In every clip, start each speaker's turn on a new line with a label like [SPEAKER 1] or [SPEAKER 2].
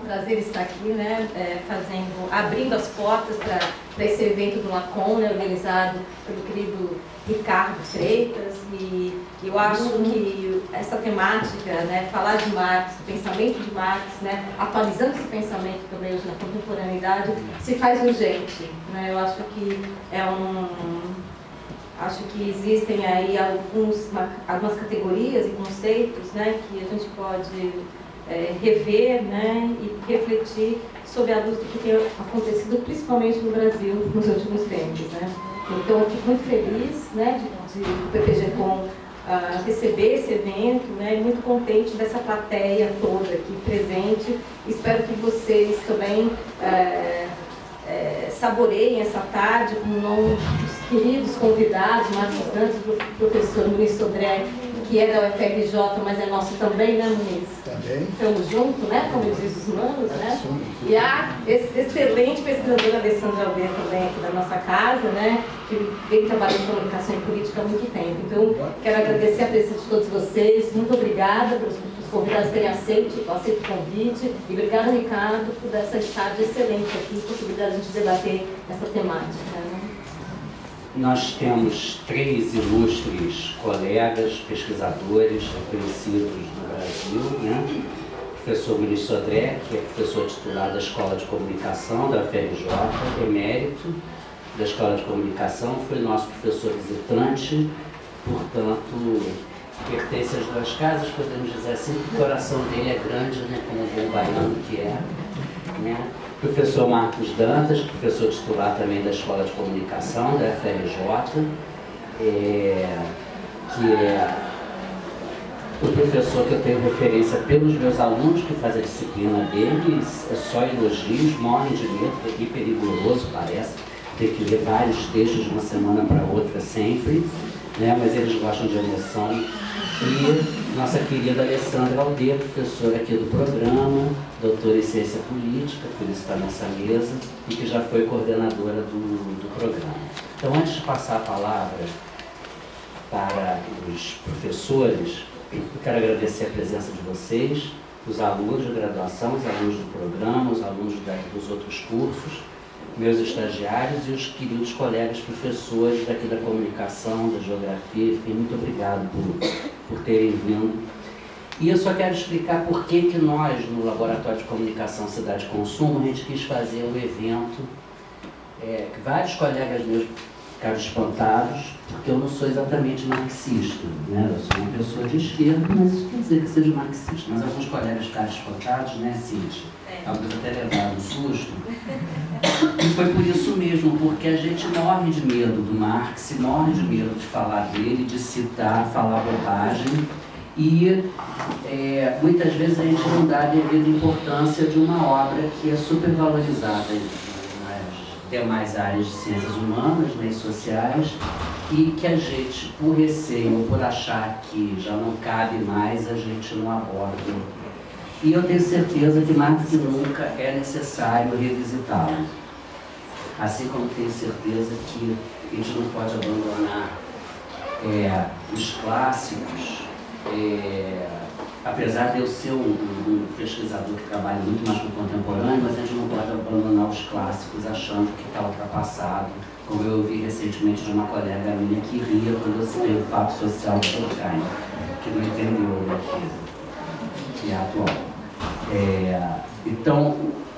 [SPEAKER 1] prazer estar aqui, né, abrindo as portas para esse evento do Lacon, né, organizado pelo querido Ricardo Freitas, e eu acho que essa temática, né, falar de Marx, do pensamento de Marx, né, atualizando esse pensamento também hoje na contemporaneidade, se faz urgente, né. Eu acho que acho que existem aí algumas categorias e conceitos, né, que a gente pode rever, né, e refletir sobre a luz do que tem acontecido, principalmente no Brasil, nos últimos tempos, né. Então, eu fico muito feliz, né, de o PPG-Com receber esse evento, né, e muito contente dessa plateia toda aqui presente. Espero que vocês também saboreiem essa tarde com o nome dos queridos convidados, Marcos Dantas, o professor Muniz Sodré, que é da UFRJ, mas é nosso também, né, Muniz? Também. Estamos juntos, né, como diz os manos, né? E a excelente pesquisadora Alessandra Aldeia também aqui da nossa casa, né, que vem trabalhando em comunicação e política há muito tempo. Então, quero agradecer a presença de todos vocês, muito obrigada pelos convidados terem aceito o convite, e obrigada, Ricardo, por essa tarde excelente aqui, possibilidade de a gente debater essa temática, né?
[SPEAKER 2] Nós temos 3 ilustres colegas, pesquisadores reconhecidos no Brasil, né? O professor Muniz Sodré, que é professor titular da Escola de Comunicação da UFRJ, emérito da Escola de Comunicação, foi nosso professor visitante, portanto, pertence às 2 casas, podemos dizer assim, que o coração dele é grande, né, como o bom baiano que é, né? Professor Marcos Dantas, professor titular também da Escola de Comunicação, da UFRJ, que é o professor que eu tenho referência pelos meus alunos que fazem a disciplina deles, é só elogios, morrem de medo, que perigoso parece, ter que ler vários textos de uma semana para outra sempre, né? Mas eles gostam de emoção. E nossa querida Alessandra Aldeia, professora aqui do programa, doutora em ciência política, por isso está nessa mesa, e que já foi coordenadora do programa. Então, antes de passar a palavra para os professores, eu quero agradecer a presença de vocês, os alunos de graduação, os alunos do programa, os alunos dos outros cursos, meus estagiários e os queridos colegas professores daqui da comunicação, da geografia, enfim, muito obrigado por terem vindo. E eu só quero explicar por que nós, no Laboratório de Comunicação Cidade Consumo, a gente quis fazer um evento que vários colegas meus ficaram espantados, porque eu não sou exatamente marxista, né? Eu sou uma pessoa de esquerda, mas isso quer dizer que seja marxista. Mas alguns colegas ficaram espantados, né, Cíntia? Alguns até levaram um susto. E foi por isso mesmo, porque a gente morre de medo do Marx, morre de medo de falar dele, de citar, falar bobagem. E muitas vezes a gente não dá a devida importância de uma obra que é super valorizada nas demais áreas de ciências humanas, né, e sociais, e que a gente, por receio ou por achar que já não cabe mais, a gente não aborda. E eu tenho certeza que mais do que nunca é necessário revisitá-lo. Assim como tenho certeza que a gente não pode abandonar os clássicos, apesar de eu ser um pesquisador que trabalha muito mais com o contemporâneo, mas a gente não pode abandonar os clássicos achando que está ultrapassado, como eu ouvi recentemente de uma colega minha que ria quando eu citei o fato social do Durkheim, que não entendeu que é atual. Então,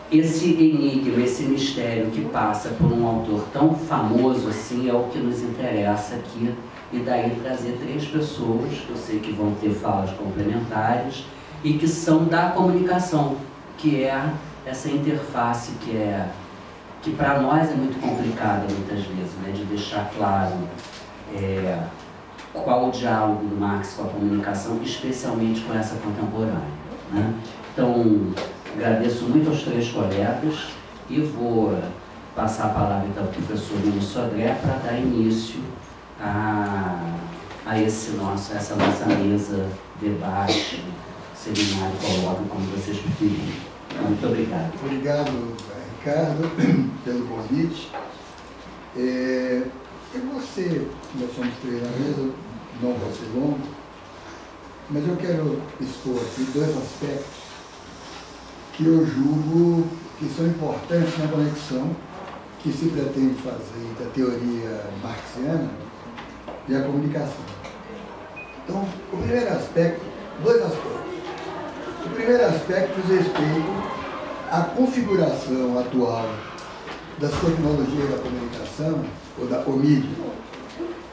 [SPEAKER 2] esse enigma, esse mistério que passa por um autor tão famoso assim é o que nos interessa aqui, e daí trazer 3 pessoas que eu sei que vão ter falas complementares e que são da comunicação, que é essa interface que para nós é muito complicada muitas vezes, né, de deixar claro qual o diálogo do Marx com a comunicação, especialmente com essa contemporânea, né? Então, agradeço muito aos 3 colegas e vou passar a palavra então ao professor Muniz Sodré para dar início a essa nossa mesa, debate, seminário, colóquio, como vocês preferirem. Muito obrigado.
[SPEAKER 3] Obrigado, Ricardo, pelo convite. Nós somos 3 na mesa, não vai ser longo, mas eu quero expor aqui 2 aspectos que eu julgo que são importantes na conexão que se pretende fazer entre a teoria marxiana e a comunicação. Então, o primeiro aspecto, dois aspectos. O primeiro aspecto diz respeito à configuração atual das tecnologias da comunicação, ou mídia.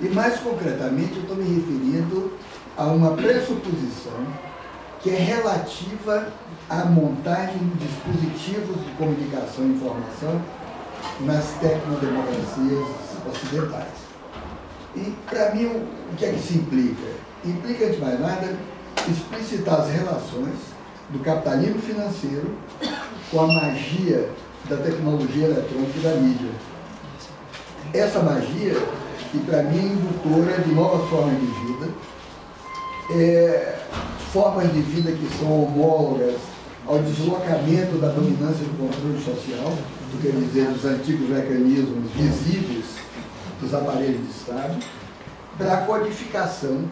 [SPEAKER 3] E mais concretamente, eu estou me referindo a uma pressuposição que é relativa à montagem de dispositivos de comunicação e informação nas tecnodemocracias ocidentais. E, para mim, o que é que isso implica? Implica, antes de mais nada, explicitar as relações do capitalismo financeiro com a magia da tecnologia eletrônica e da mídia. Essa magia, que para mim é indutora de novas formas de vida, formas de vida que são homólogas ao deslocamento da dominância do controle social, quer dizer, dos antigos mecanismos visíveis dos aparelhos de Estado, para a codificação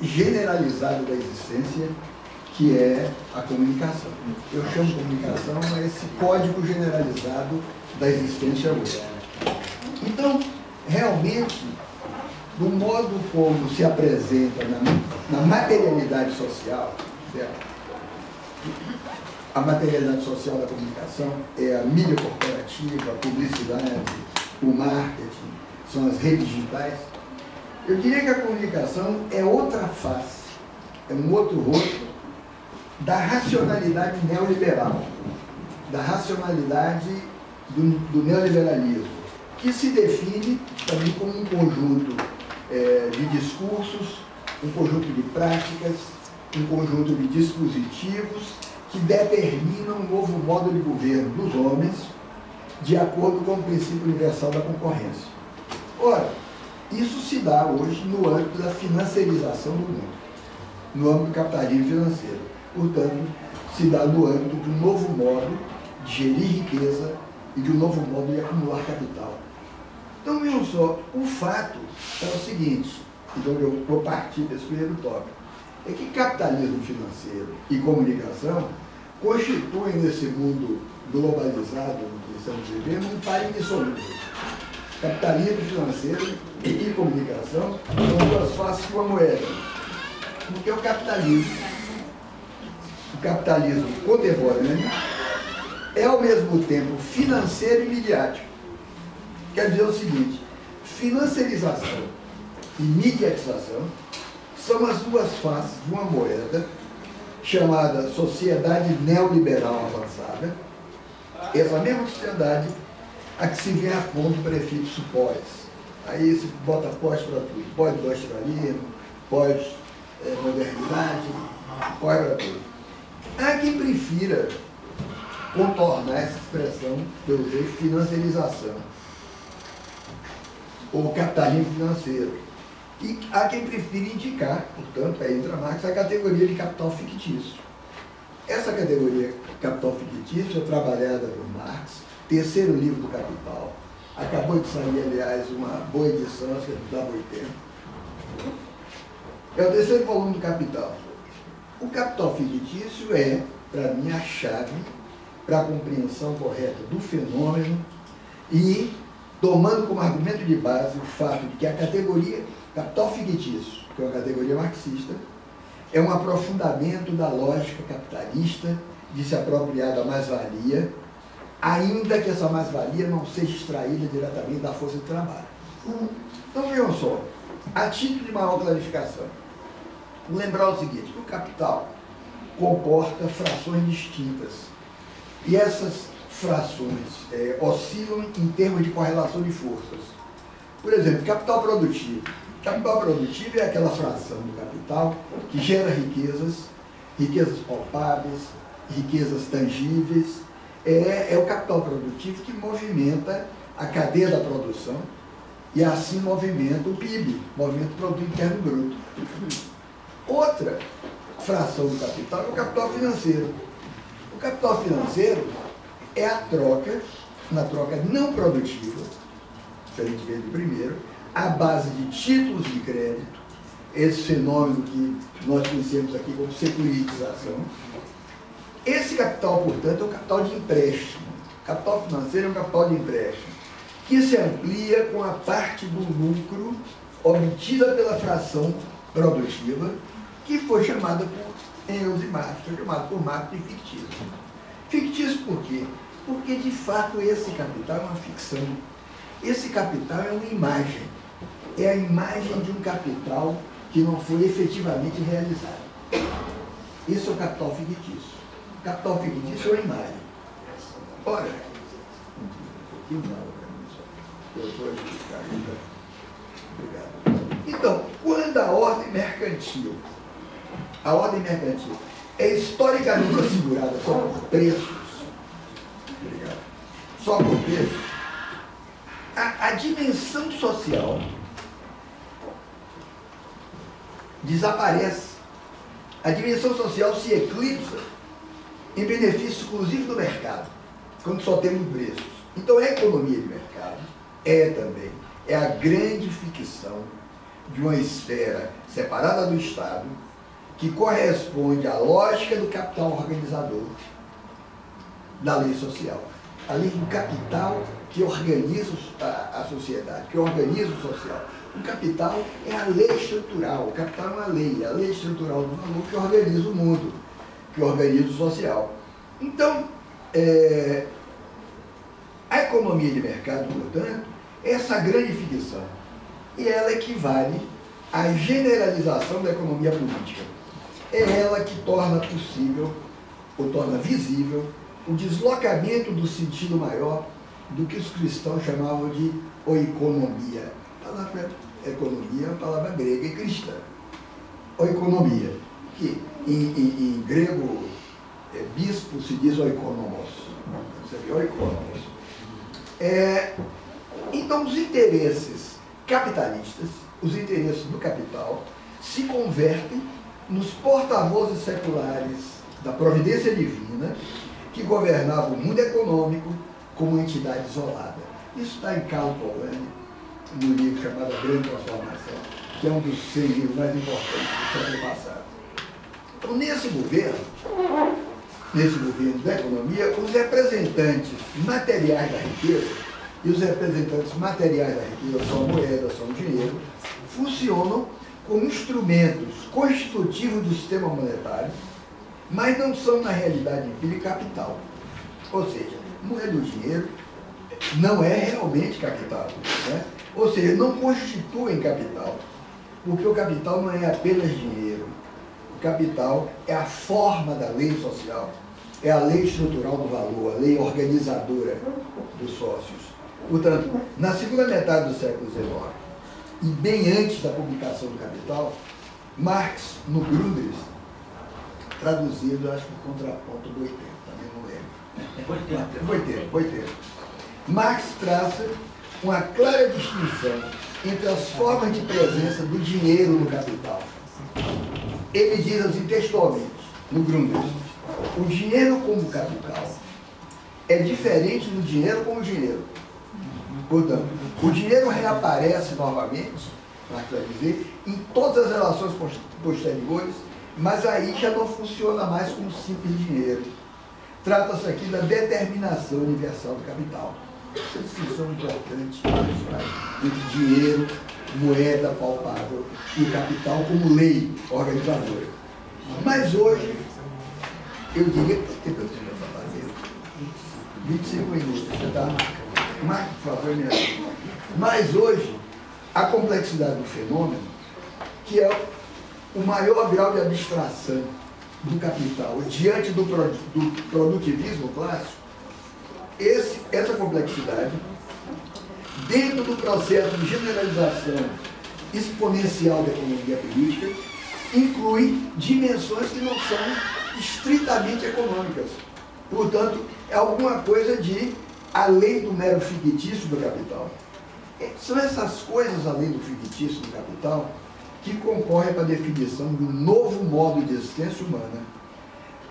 [SPEAKER 3] generalizada da existência, que é a comunicação. Eu chamo de comunicação a esse código generalizado da existência hoje. Então, realmente, do modo como se apresenta na materialidade social, a materialidade social da comunicação é a mídia corporativa, a publicidade, o marketing, são as redes digitais. Eu diria que a comunicação é outra face, é um outro rosto da racionalidade neoliberal, da racionalidade do neoliberalismo, que se define também como um conjunto de discursos, um conjunto de práticas, um conjunto de dispositivos que determinam um novo modo de governo dos homens de acordo com o princípio universal da concorrência. Ora, isso se dá hoje no âmbito da financiarização do mundo, no âmbito do capitalismo financeiro. Portanto, se dá no âmbito de um novo modo de gerir riqueza e de um novo modo de acumular capital. Então, vejam só, o fato é o seguinte, então eu vou partir desse primeiro tópico, é que capitalismo financeiro e comunicação constituem nesse mundo globalizado que estamos vivendo um par indissolúvel. Capitalismo financeiro e comunicação são duas faces de uma moeda. Porque o capitalismo contemporâneo é ao mesmo tempo financeiro e midiático. Quer dizer o seguinte, financiarização e mediatização são as duas faces de uma moeda chamada sociedade neoliberal avançada. Essa mesma sociedade a que se vem a ponto o prefixo pós. Aí se bota pós para tudo, pós-industrialismo, pós-modernidade, pós para tudo. Há quem prefira contornar essa expressão que eu usei, financiarização, ou capitalismo financeiro. E há quem prefira indicar, portanto, aí entra Marx, a categoria de capital fictício. Essa categoria capital fictício é trabalhada por Marx, terceiro livro do Capital. Acabou de sair, aliás, uma boa edição, acho que é do W80. É o terceiro volume do Capital. O capital fictício é, para mim, a chave para a compreensão correta do fenômeno e tomando como argumento de base o fato de que a categoria capital fictício, que é uma categoria marxista, é um aprofundamento da lógica capitalista de se apropriar da mais-valia, ainda que essa mais-valia não seja extraída diretamente da força de trabalho. Então, vejam só, a título de maior clarificação, lembrar o seguinte, que o capital comporta frações distintas, e essas frações oscilam em termos de correlação de forças. Por exemplo, capital produtivo. Capital produtivo é aquela fração do capital que gera riquezas, riquezas palpáveis, riquezas tangíveis. É o capital produtivo que movimenta a cadeia da produção e assim movimenta o PIB, movimento do Produto Interno Bruto. Outra fração do capital é o capital financeiro. O capital financeiro é a troca, uma troca não produtiva, diferentemente do primeiro, à base de títulos de crédito, esse fenômeno que nós conhecemos aqui como securitização, Esse capital, portanto, é um capital de empréstimo. Capital financeiro é um capital de empréstimo, que se amplia com a parte do lucro obtida pela fração produtiva, que foi chamada por Engels e Marx, foi chamado por Marx de fictício. Fictício por quê? Porque, de fato, esse capital é uma ficção. Esse capital é uma imagem. É a imagem de um capital que não foi efetivamente realizado. Isso é o capital fictício. O capital fictício é uma imagem. Ora, então, quando a ordem mercantil é historicamente assegurada só por preços, só por preços, a dimensão social desaparece. A dimensão social se eclipsa em benefício exclusivo do mercado, quando só temos preços. Então, a economia de mercado é a grande ficção de uma esfera separada do Estado, que corresponde à lógica do capital organizador, da lei social. A lei do capital que organiza a sociedade, que organiza o social. O capital é a lei estrutural, o capital é uma lei, a lei estrutural do valor que organiza o mundo, que organiza o social. Então, a economia de mercado, portanto, é essa grande ficção. E ela equivale à generalização da economia política. É ela que torna possível, ou torna visível, o deslocamento do sentido maior do que os cristãos chamavam de oikonomia. A palavra economia é uma palavra grega e cristã. Oikonomia, que em grego, bispo se diz oikonomos. Seria oikonomos. Então, os interesses capitalistas, os interesses do capital, se convertem nos porta-vozes seculares da providência divina, que governava o mundo econômico como entidade isolada. Isso está em Karl Polanyi, no livro chamado A Grande Transformação, que é um dos 100 livros mais importantes do século passado. Então, nesse governo da economia, os representantes materiais da riqueza, e os representantes materiais da riqueza são moedas, são dinheiro, funcionam como instrumentos constitutivos do sistema monetário, mas não são, na realidade empírica, capital. Ou seja, moeda do dinheiro não é realmente capital, né? Ou seja, não constituem capital, porque o capital não é apenas dinheiro. O capital é a forma da lei social, é a lei estrutural do valor, a lei organizadora dos sócios. Portanto, na segunda metade do século XIX, e bem antes da publicação do Capital, Marx, no Grundrisse, traduzido, acho que o contraponto do 80, também não lembro. 80. Marx traça uma clara distinção entre as formas de presença do dinheiro no capital. Ele diz assim textualmente, no Grundrisse, o dinheiro como capital é diferente do dinheiro como dinheiro. Portanto, o dinheiro reaparece novamente, Marx vai dizer, em todas as relações posteriores, mas aí já não funciona mais como simples dinheiro. Trata-se aqui da determinação universal do capital. Essa distinção importante entre dinheiro, moeda palpável e o capital como lei organizadora. Mas hoje, eu diria que tem que eu tenho para fazer 25 minutos, você está? Marque, por favor, minha amiga. Mas hoje, a complexidade do fenômeno, que é o maior grau de abstração do capital diante do produtivismo clássico, essa complexidade, dentro do processo de generalização exponencial da economia política, inclui dimensões que não são estritamente econômicas. Portanto, é alguma coisa de além do mero fictício do capital. São essas coisas, além do fictício do capital, que concorrem para a definição de um novo modo de existência humana,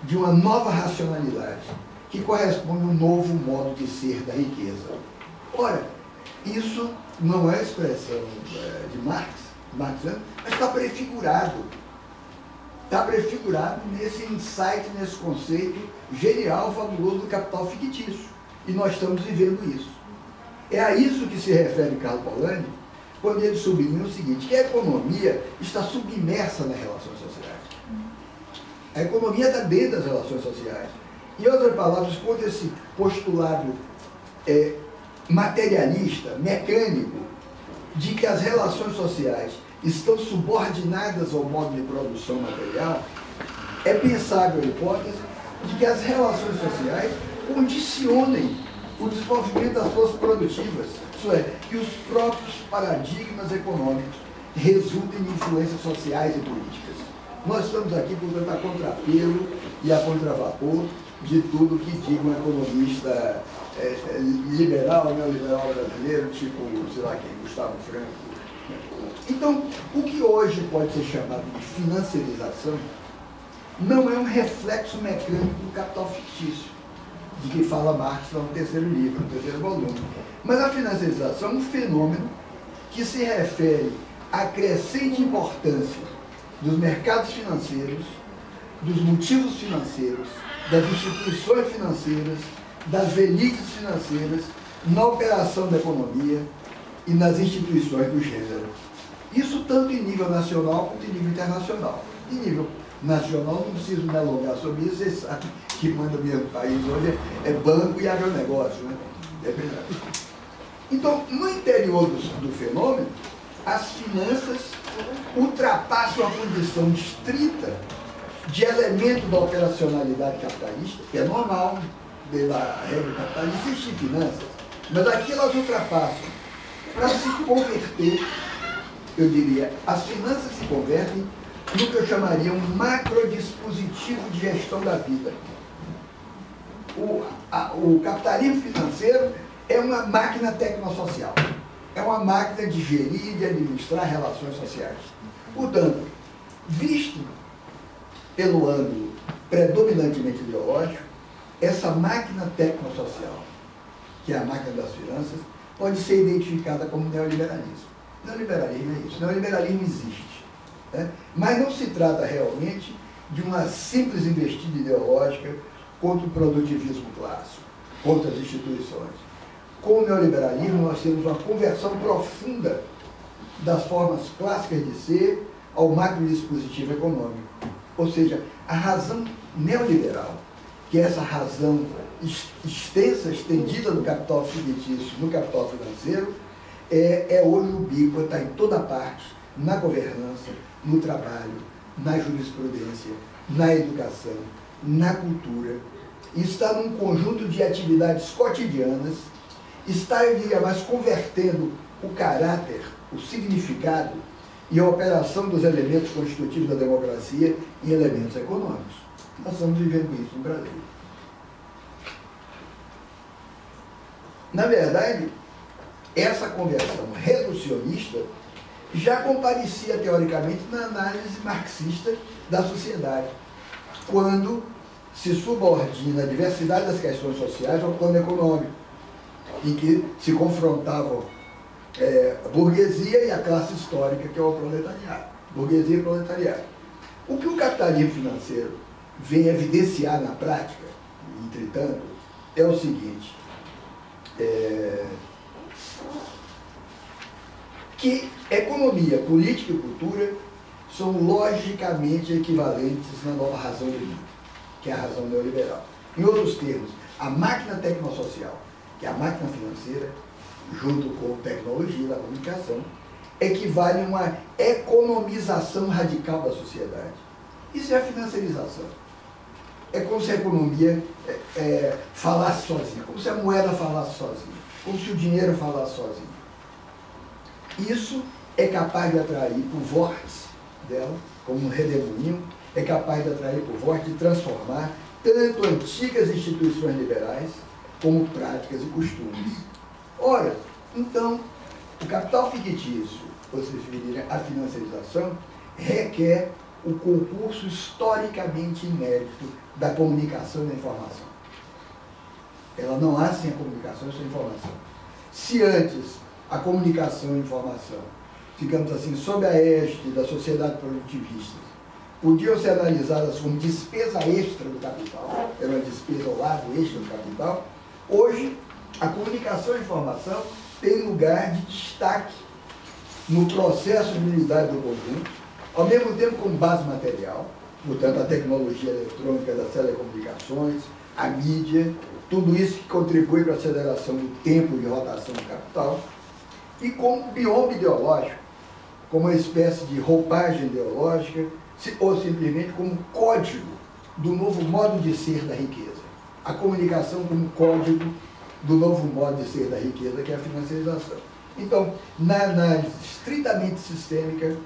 [SPEAKER 3] de uma nova racionalidade, que corresponde a um novo modo de ser da riqueza. Ora, isso não é expressão de Marx, mas está prefigurado está prefigurado nesse insight, nesse conceito genial, fabuloso do capital fictício. E nós estamos vivendo isso. É a isso que se refere Carlo Polanyi, quando ele sublinha o seguinte, que a economia está submersa nas relações sociais. A economia está dentro das relações sociais. Em outras palavras, quando esse postulado materialista, mecânico, de que as relações sociais estão subordinadas ao modo de produção material, é pensável a hipótese de que as relações sociais condicionem o desenvolvimento das forças produtivas, isso é, que os próprios paradigmas econômicos resultem em influências sociais e políticas. Nós estamos aqui, portanto, a contrapelo e a contravapor de tudo que diga um economista liberal, neoliberal brasileiro, tipo, sei lá quem, Gustavo Franco. Então, o que hoje pode ser chamado de financiarização não é um reflexo mecânico do capital fictício, de que fala Marx no terceiro livro, no terceiro volume. Mas a financiarização é um fenômeno que se refere à crescente importância dos mercados financeiros, dos motivos financeiros, das instituições financeiras, das elites financeiras, na operação da economia e nas instituições do gênero. Isso tanto em nível nacional quanto em nível internacional. Em nível nacional, não preciso me alongar sobre isso, vocês sabem que manda o meu país hoje é banco e agronegócio, né? É verdade. Então, no interior do fenômeno, as finanças ultrapassam a condição estrita de elemento da operacionalidade capitalista, que é normal, pela regra capitalista, existem finanças, mas aqui elas ultrapassam para se converter, eu diria, as finanças se convertem no que eu chamaria um macrodispositivo de gestão da vida. O capitalismo financeiro é uma máquina tecnosocial, é uma máquina de gerir e de administrar relações sociais. Portanto, visto pelo ângulo predominantemente ideológico, essa máquina tecnosocial, que é a máquina das finanças, pode ser identificada como neoliberalismo. Neoliberalismo é isso. Neoliberalismo existe, né? Mas não se trata realmente de uma simples investida ideológica contra o produtivismo clássico, contra as instituições. Com o neoliberalismo, nós temos uma conversão profunda das formas clássicas de ser ao macrodispositivo econômico. Ou seja, a razão neoliberal, que é essa razão extensa, estendida no capital fictício, no capital financeiro, é hoje ubíqua, está em toda parte, na governança, no trabalho, na jurisprudência, na educação, na cultura. Está num conjunto de atividades cotidianas, está, eu diria mais, convertendo o caráter, o significado e a operação dos elementos constitutivos da democracia em elementos econômicos. Nós estamos vivendo isso no Brasil. Na verdade, essa conversão reducionista já comparecia teoricamente na análise marxista da sociedade, quando se subordina a diversidade das questões sociais ao plano econômico, em que se confrontavam a burguesia e a classe histórica, que é o proletariado. Burguesia e proletariado. O que o capitalismo financeiro vem evidenciar na prática, entretanto, é o seguinte, que economia, política e cultura são logicamente equivalentes na nova razão do mundo, que é a razão neoliberal. Em outros termos, a máquina tecnosocial, que é a máquina financeira, junto com a tecnologia da comunicação, equivale a uma economização radical da sociedade. Isso é a financiarização. É como se a economia falasse sozinha, como se a moeda falasse sozinha, como se o dinheiro falasse sozinho. Isso é capaz de atrair por vórtice dela, como um redemoinho, é capaz de atrair por vórtice, de transformar tanto antigas instituições liberais como práticas e costumes. Ora, então, o capital fictício, ou se referir à financiarização, requer o concurso historicamente inédito da comunicação e da informação. Ela não há sem a comunicação e sem a informação. Se antes a comunicação e a informação, digamos assim, sob a égide da sociedade produtivista, podiam ser analisadas como despesa extra do capital, era uma despesa ao lado extra do capital. Hoje, a comunicação e a informação tem lugar de destaque no processo de unidade do conjunto, ao mesmo tempo como base material, portanto, a tecnologia eletrônica das telecomunicações, a mídia, tudo isso que contribui para a aceleração do tempo de rotação do capital, e como bioma ideológico, como uma espécie de roupagem ideológica, ou simplesmente como código do novo modo de ser da riqueza. A comunicação como código do novo modo de ser da riqueza, que é a financiarização. Então, na análise estritamente sistêmica,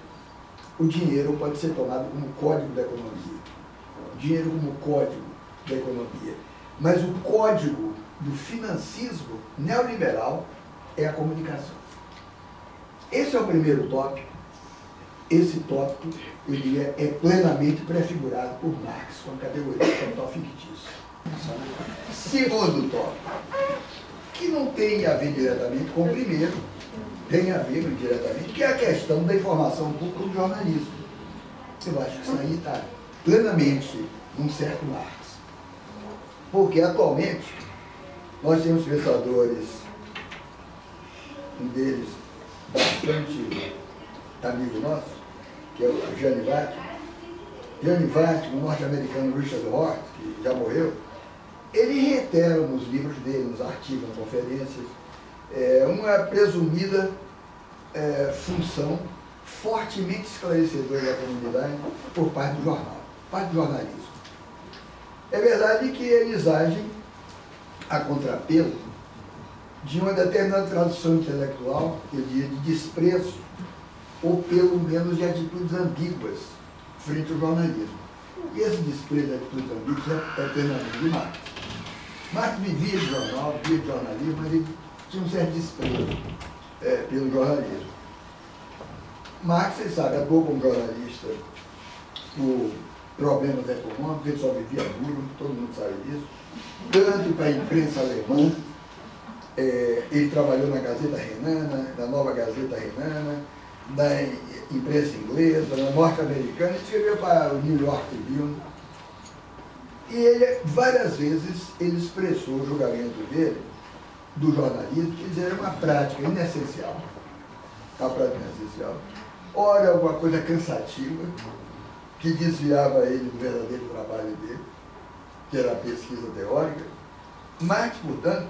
[SPEAKER 3] o dinheiro pode ser tomado como código da economia. O dinheiro como código da economia. Mas o código do financismo neoliberal é a comunicação. Esse é o primeiro tópico. Esse tópico, eu diria, é plenamente prefigurado por Marx com a categoria de capital fictício. Segundo tópico, que não tem a ver diretamente com o primeiro, tem a ver diretamente, que é a questão da informação pública do jornalismo. Eu acho que isso aí está plenamente num certo Marx. Porque, atualmente, nós temos pensadores, um deles bastante amigo nosso, que é o Gianni Vattimo. Gianni Vattimo, o norte-americano Richard Hort, que já morreu, ele reitera nos livros dele, nos artigos, nas conferências, uma presumida função fortemente esclarecedora da comunidade por parte do jornal, parte do jornalismo. É verdade que eles agem a contrapelo de uma determinada tradução intelectual, eu diria, de desprezo, ou pelo menos de atitudes ambíguas frente ao jornalismo. E esse desprezo de atitudes ambíguas é plenamente de Marx. Marx vivia de jornal, vivia de jornalismo, mas ele tinha um certo desprezo pelo jornalismo. Marx, você sabe, atuou como jornalista por problemas econômicos, ele só vivia duro, todo mundo sabe disso. Tanto para a imprensa alemã, ele trabalhou na Gazeta Renana, na Nova Gazeta Renana, na imprensa inglesa, na norte-americana, escreveu para o New York Tribune. E ele, várias vezes, ele expressou o julgamento dele, do jornalismo, que era uma prática inessencial. Uma prática inessencial. Ora, alguma coisa cansativa, que desviava ele do verdadeiro trabalho dele, que era a pesquisa teórica. Marx, portanto,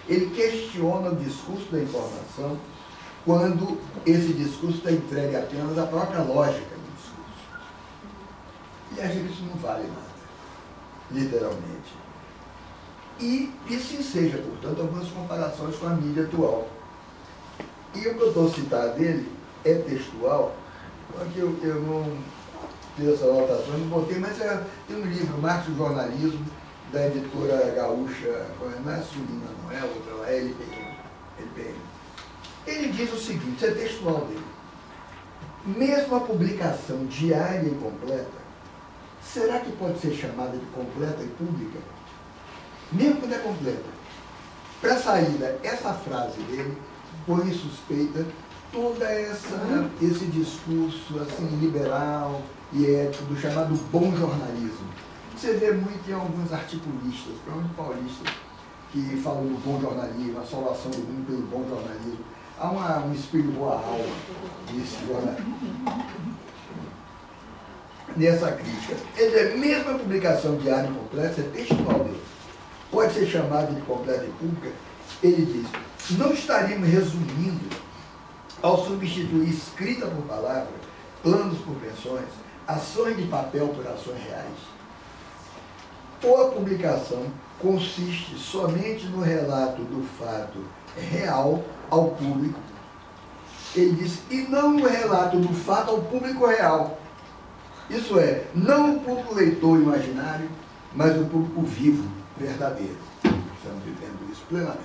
[SPEAKER 3] ele questiona o discurso da informação quando esse discurso está entregue apenas à própria lógica do discurso. E acho que isso não vale nada, literalmente. E isso enseja, portanto, algumas comparações com a mídia atual. E o que eu estou citando dele é textual, porque eu não fiz essa anotação, não botei, mas tem um livro, Marx e o Jornalismo, da editora gaúcha, não é Sulina, não é outra, lá é LPM. Ele diz o seguinte, isso é textual dele: mesmo a publicação diária e completa, será que pode ser chamada de completa e pública? Mesmo quando é completa. Para saída, essa frase dele põe em suspeita todo esse discurso assim, liberal e ético do chamado bom jornalismo. Você vê muito em alguns articulistas, principalmente paulistas, que falam do bom jornalismo, a salvação do mundo pelo bom jornalismo. Há um espírito boa alma nesse jornalismo, nessa crítica. Quer dizer, mesmo a publicação diária completa, isso é textual dele, pode ser chamada de completa e pública. Ele diz, não estaríamos resumindo, ao substituir escrita por palavra, planos por pensões, ações de papel por ações reais. Ou a publicação consiste somente no relato do fato real ao público, ele diz, e não no relato do fato ao público real. Isso é, não o público leitor imaginário, mas o público vivo, verdadeiro. Estamos vivendo isso plenamente.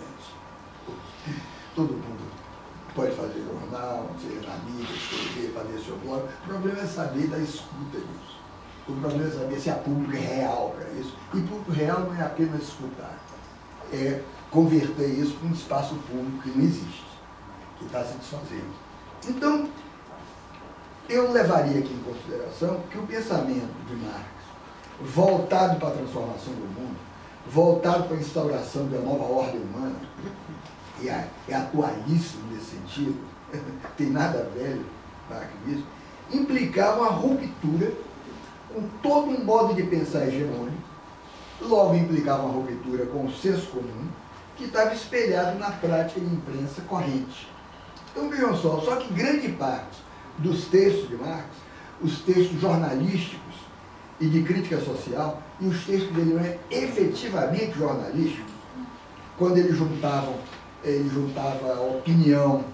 [SPEAKER 3] Todo mundo pode fazer jornal, seja na mídia, escrever, fazer seu blog. O problema é saber da escuta disso. O problema é saber se há público real para isso. E público real não é apenas escutar, é converter isso para um espaço público que não existe, que está se desfazendo. Então, eu levaria aqui em consideração que o pensamento de Marx, voltado para a transformação do mundo, voltado para a instauração da nova ordem humana, e é atualíssimo nesse sentido, tem nada velho para isso, implicava uma ruptura com todo um modo de pensar hegemônico, logo implicava uma ruptura com o senso comum, que estava espelhado na prática de imprensa corrente. Então vejam só que grande parte dos textos de Marx, os textos jornalísticos e de crítica social, e os textos dele não é efetivamente jornalísticos, quando ele juntava a opinião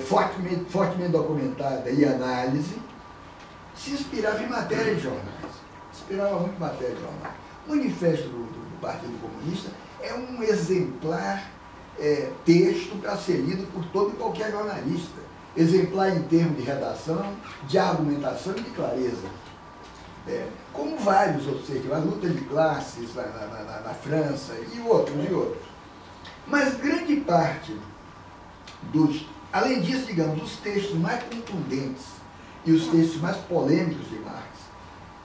[SPEAKER 3] fortemente documentada e análise, se inspirava em matéria de jornais, inspirava muito em matéria de jornais. O Manifesto do Partido Comunista é um exemplar texto para ser lido por todo e qualquer jornalista, exemplar em termos de redação, de argumentação e de clareza. Como vários outros textos, a luta de classes na França e outros. Mas grande parte além disso, digamos, os textos mais contundentes e os textos mais polêmicos de Marx,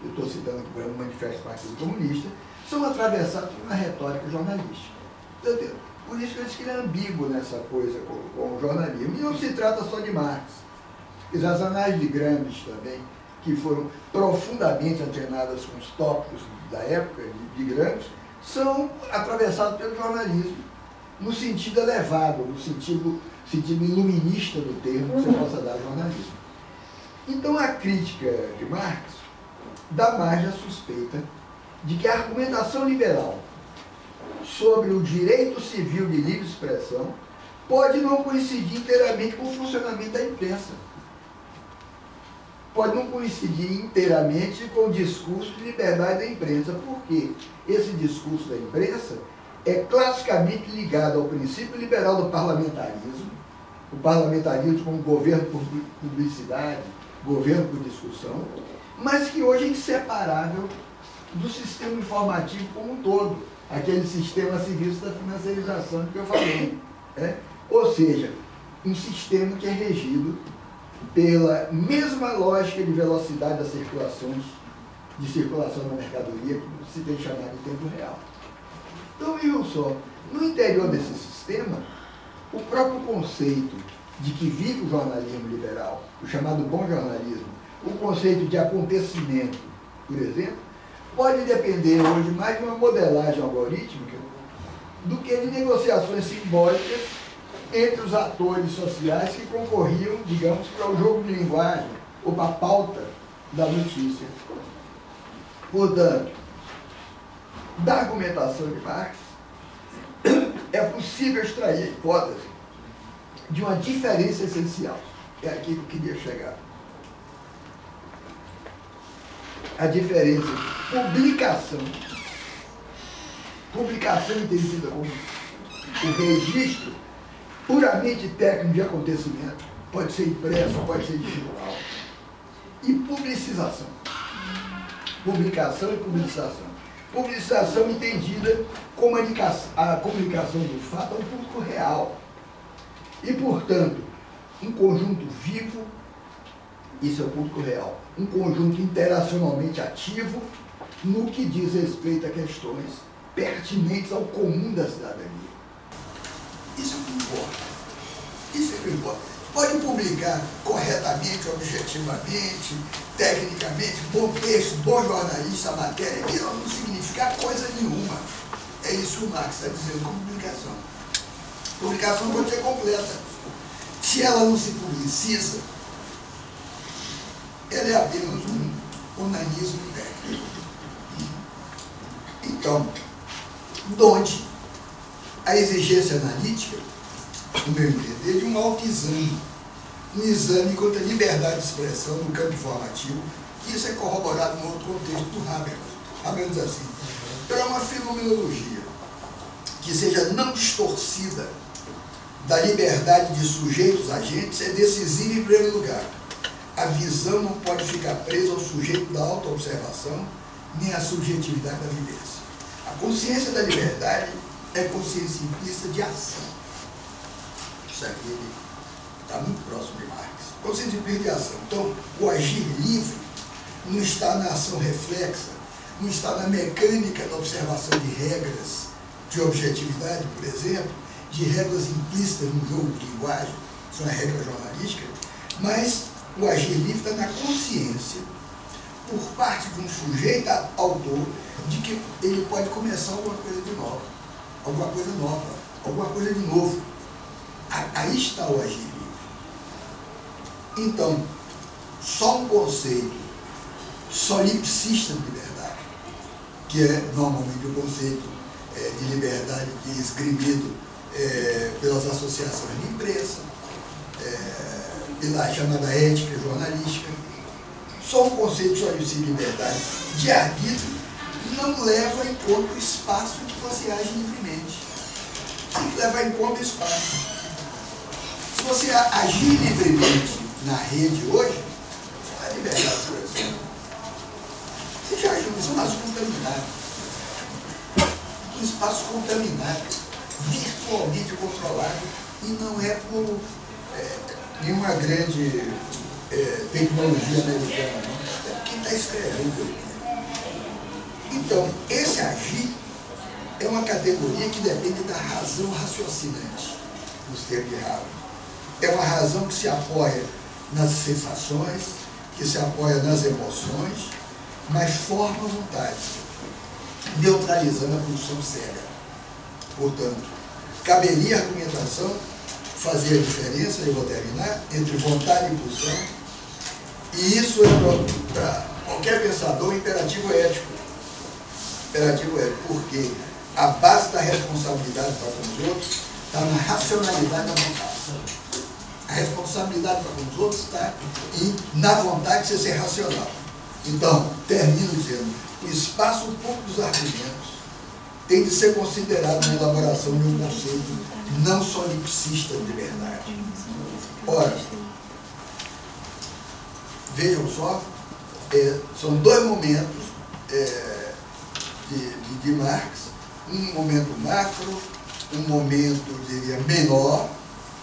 [SPEAKER 3] eu estou citando aqui o Manifesto do Partido Comunista, são atravessados por uma retórica jornalística. Por isso que eu disse que ele é ambíguo nessa coisa com o jornalismo. E não se trata só de Marx. As análises de Gramsci também, que foram profundamente antenadas com os tópicos da época de Gramsci, são atravessados pelo jornalismo, no sentido elevado, no sentido iluminista do termo que você possa dar ao jornalismo. Então a crítica de Marx dá margem à suspeita de que a argumentação liberal sobre o direito civil de livre expressão pode não coincidir inteiramente com o funcionamento da imprensa. Pode não coincidir inteiramente com o discurso de liberdade da imprensa, porque esse discurso da imprensa é classicamente ligado ao princípio liberal do parlamentarismo, o parlamentarismo como governo por publicidade, governo por discussão, mas que hoje é inseparável do sistema informativo como um todo, aquele sistema a serviço da financiarização que eu falei. Ou seja, um sistema que é regido pela mesma lógica de velocidade das circulações, de circulação da mercadoria, que se tem chamado de tempo real. Então, vejam só, no interior desse sistema, o próprio conceito de que vive o jornalismo liberal, o chamado bom jornalismo, o conceito de acontecimento, por exemplo, pode depender hoje mais de uma modelagem algorítmica do que de negociações simbólicas entre os atores sociais que concorriam, digamos, para o jogo de linguagem ou para a pauta da notícia. Portanto, da argumentação de Marx, é possível extrair a hipótese de uma diferença essencial. É aqui que eu queria chegar. A diferença de publicação entendida como o registro puramente técnico de acontecimento, pode ser impresso, pode ser digital, e publicização. Publicação e publicização. Publicização entendida como a comunicação do fato a um público real. E, portanto, um conjunto vivo, isso é o público real, um conjunto interacionalmente ativo no que diz respeito a questões pertinentes ao comum da cidadania. Isso é o que importa. Isso é o que importa. Pode publicar corretamente, objetivamente, tecnicamente, bom texto, bom jornalista, matéria, isso não significa coisa nenhuma. É isso que o Marx está dizendo com publicação. Publicação pode ser completa. Se ela não se publiciza, ela é apenas um onanismo técnico. Então, onde a exigência analítica, no meu entender, de um autoexame, um exame contra a liberdade de expressão no campo informativo, que isso é corroborado em outro contexto do Habermas. Habermas diz assim, para uma fenomenologia que seja não distorcida da liberdade de sujeitos agentes é decisiva em primeiro lugar. A visão não pode ficar presa ao sujeito da autoobservação, nem à subjetividade da vivência. A consciência da liberdade é consciência implícita de ação. Isso aqui está muito próximo de Marx. conceito de mediação. Então, o agir livre não está na ação reflexa, não está na mecânica da observação de regras de objetividade, por exemplo, de regras implícitas no jogo de linguagem, são as regras jornalísticas, mas o agir livre está na consciência, por parte de um sujeito autor, de que ele pode começar alguma coisa de nova, alguma coisa nova, alguma coisa de novo. Aí está o agir livre. Então, só um conceito solipsista de liberdade, que é normalmente o conceito de liberdade que é esgrimido pelas associações de imprensa, pela chamada ética jornalística, só um conceito solipsista de liberdade de arbítrio não leva em conta o espaço em que você age livremente. Tem que levar em conta o espaço. Se você agir livremente na rede hoje, você vai liberar as coisas. Você já agiu num espaço contaminado. Um espaço contaminado, virtualmente controlado, e não é por nenhuma grande tecnologia americana, não. É quem está escrevendo. Então, esse agir é uma categoria que depende da razão raciocinante, nos termos de Habermas. É uma razão que se apoia nas sensações, que se apoia nas emoções, mas forma a vontade, neutralizando a pulsão cega. Portanto, caberia a argumentação fazer a diferença, eu vou terminar, entre vontade e pulsão, e isso é para qualquer pensador um imperativo ético. Imperativo ético, porque a base da responsabilidade para com os outros está na racionalidade da vontade. A responsabilidade para com os outros está na vontade de você ser racional. Então, termino dizendo, o espaço público dos argumentos tem de ser considerado na elaboração de um conceito não solipsista de liberdade. Ora, vejam só, são dois momentos de Marx, um momento macro, um momento, eu diria, menor,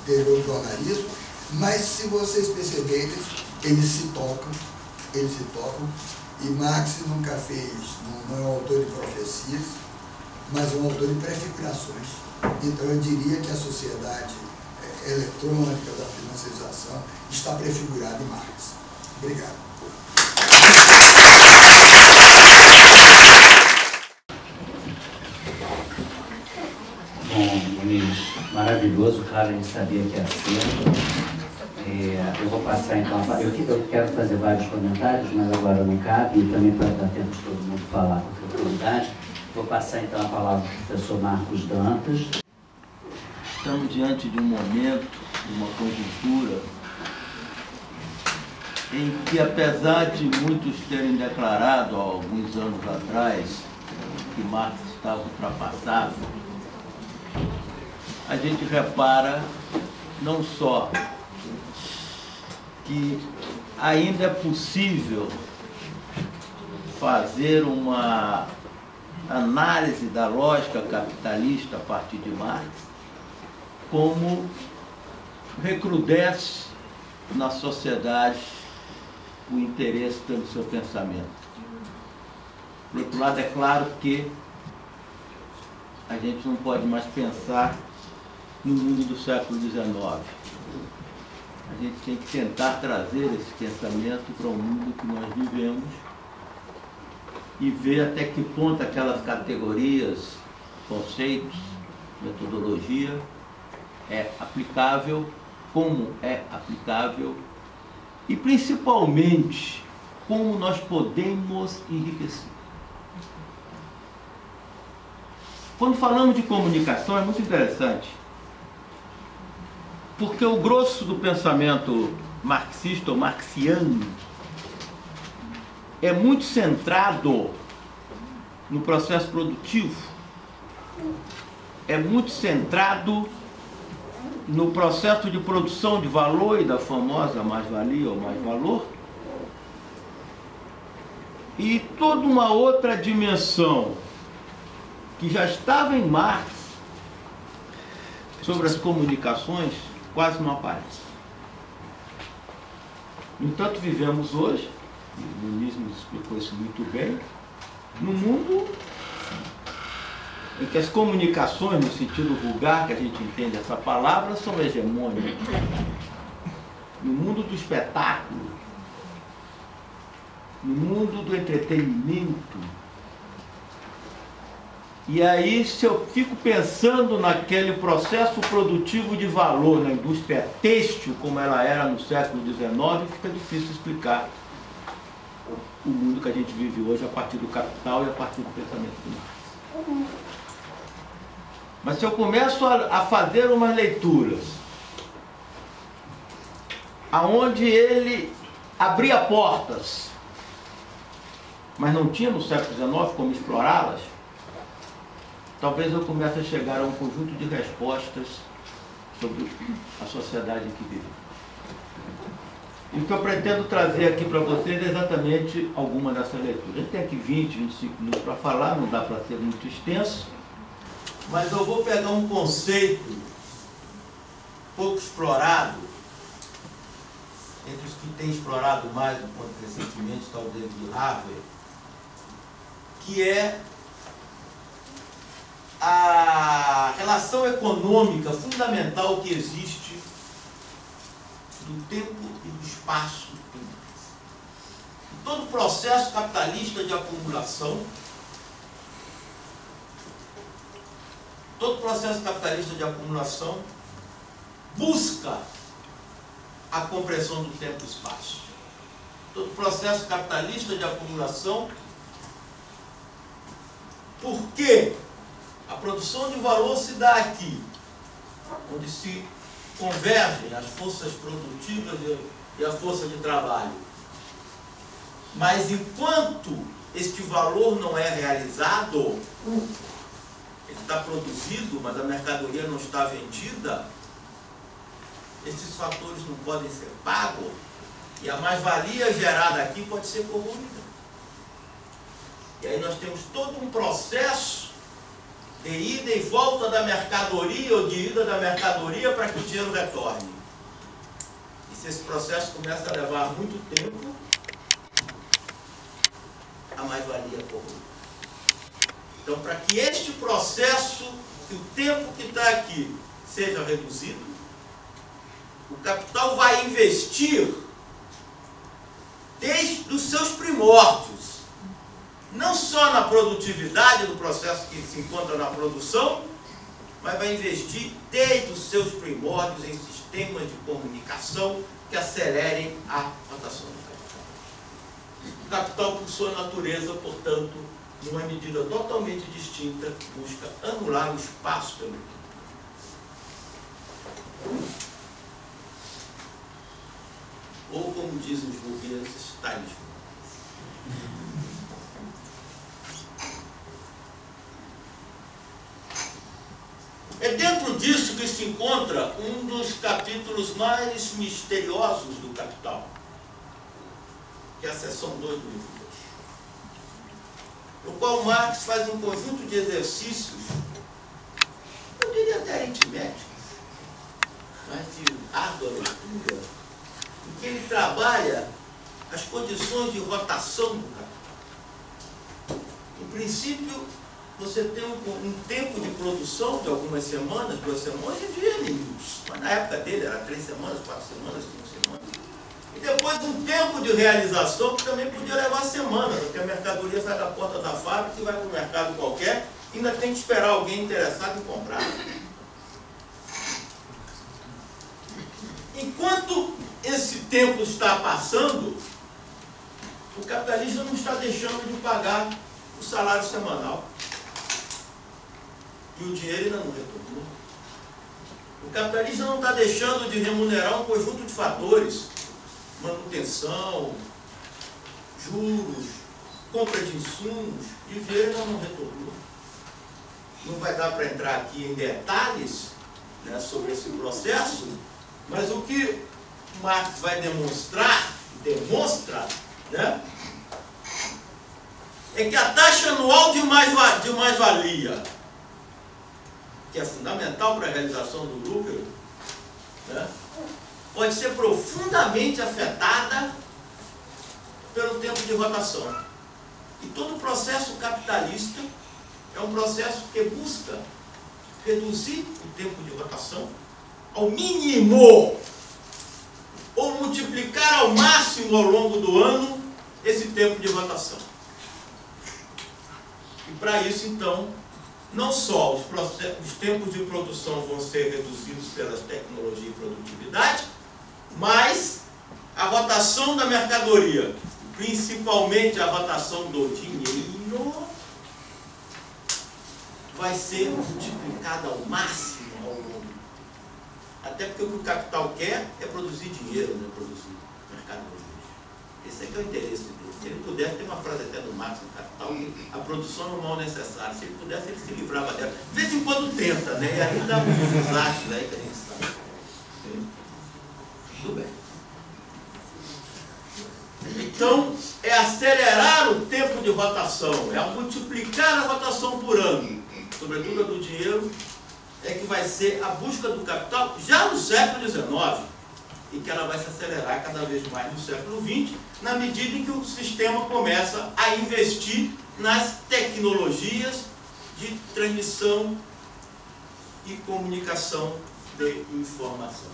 [SPEAKER 3] do jornalismo, mas se vocês perceberem, eles se tocam, e Marx nunca fez, não é um autor de profecias, mas é um autor de prefigurações. Então eu diria que a sociedade eletrônica da financiarização está prefigurada em Marx. Obrigado.
[SPEAKER 2] Bom, Muniz, maravilhoso, claro, a gente sabia que ia ser. Eu vou passar então, eu quero fazer vários comentários, mas agora não cabe, e também para dar tempo de todo mundo falar com tranquilidade. Vou passar então a palavra ao professor Marcos Dantas.
[SPEAKER 4] Estamos diante de um momento, de uma conjuntura, em que, apesar de muitos terem declarado há alguns anos atrás que Marx estava ultrapassado, a gente repara não só que ainda é possível fazer uma análise da lógica capitalista a partir de Marx, como recrudesce na sociedade o interesse pelo seu pensamento. Por outro lado, é claro que a gente não pode mais pensar no mundo do século XIX. A gente tem que tentar trazer esse pensamento para o mundo que nós vivemos e ver até que ponto aquelas categorias, conceitos, metodologia é aplicável, como é aplicável e, principalmente, como nós podemos enriquecer. Quando falamos de comunicação é muito interessante, porque o grosso do pensamento marxista ou marxiano é muito centrado no processo produtivo, é muito centrado no processo de produção de valor e da famosa mais-valia ou mais-valor, e toda uma outra dimensão que já estava em Marx sobre as comunicações quase não aparece. No entanto, vivemos hoje, e o Muniz nos explicou isso muito bem, num mundo em que as comunicações, no sentido vulgar que a gente entende essa palavra, são hegemônicas. No mundo do espetáculo, no mundo do entretenimento. E aí, se eu fico pensando naquele processo produtivo de valor na indústria têxtil, como ela era no século XIX, fica difícil explicar o mundo que a gente vive hoje a partir do capital e a partir do pensamento do Marx. Mas se eu começo a fazer umas leituras aonde ele abria portas, mas não tinha no século XIX como explorá-las, talvez eu comece a chegar a um conjunto de respostas sobre a sociedade em que vivemos. E o que eu pretendo trazer aqui para vocês é exatamente alguma dessas leituras. A gente tem aqui 20, 25 minutos para falar, não dá para ser muito extenso, mas eu vou pegar um conceito pouco explorado, entre os que têm explorado mais do ponto recentemente, talvez de Harvard, que é a relação econômica fundamental que existe do tempo e do espaço. Todo processo capitalista de acumulação, busca a compreensão do tempo e espaço. Todo processo capitalista de acumulação, porque a produção de valor se dá aqui, onde se convergem as forças produtivas e a força de trabalho. Mas enquanto este valor não é realizado, ele está produzido, mas a mercadoria não está vendida, esses fatores não podem ser pagos e a mais-valia gerada aqui pode ser corroída. E aí nós temos todo um processo de ida e volta da mercadoria ou de ida da mercadoria para que o dinheiro retorne. E se esse processo começa a levar muito tempo, a mais-valia corrompe. Então, para que este processo, que o tempo que está aqui seja reduzido, o capital vai investir desde os seus primórdios, não só na produtividade do processo que se encontra na produção, mas vai investir desde os seus primórdios em sistemas de comunicação que acelerem a rotação do capital. O capital, por sua natureza, portanto, numa medida totalmente distinta, busca anular o espaço pelo tempo. Ou, como dizem os burgueses, taísmo. É dentro disso que se encontra um dos capítulos mais misteriosos do Capital, que é a seção 2 do livro 2, no qual Marx faz um conjunto de exercícios, eu diria até aritméticos, mas de árdua leitura, em que ele trabalha as condições de rotação do capital. Em princípio, você tem um tempo de produção de algumas semanas, 2 semanas, e dia limite. Mas na época dele era 3 semanas, 4 semanas, 5 semanas. E depois um tempo de realização que também podia levar semanas, porque a mercadoria sai da porta da fábrica e vai para o mercado qualquer, e ainda tem que esperar alguém interessado em comprar. Enquanto esse tempo está passando, o capitalista não está deixando de pagar o salário semanal. E o dinheiro ainda não retornou. O capitalista não está deixando de remunerar um conjunto de fatores, manutenção, juros, compra de insumos, e o dinheiro ainda não retornou. Não vai dar para entrar aqui em detalhes, né, sobre esse processo, mas o que Marx vai demonstrar, né, é que a taxa anual de mais-valia, que é fundamental para a realização do lucro, né,
[SPEAKER 5] pode ser profundamente afetada pelo tempo de rotação. E todo processo capitalista é um processo que busca reduzir o tempo de rotação ao mínimo ou multiplicar ao máximo ao longo do ano esse tempo de rotação. E para isso, então, não só os tempos de produção vão ser reduzidos pelas tecnologias e produtividade, mas a rotação da mercadoria, principalmente a rotação do dinheiro, vai ser multiplicada ao máximo ao longo. Até porque o que o capital quer é produzir dinheiro, não é produzir mercadorias. Esse é que é o interesse dele. Se ele pudesse, tem uma frase até do Marx no Capital, que a produção é o mal necessário. Se ele pudesse, ele se livrava dela. De vez em quando tenta, né? E aí dá uns desastres aí que a gente sabe. Tudo bem. Então, é acelerar o tempo de rotação, é multiplicar a rotação por ano, sobretudo a do dinheiro, é que vai ser a busca do capital já no século XIX, e que ela vai se acelerar cada vez mais no século XX, na medida em que o sistema começa a investir nas tecnologias de transmissão e comunicação de informação.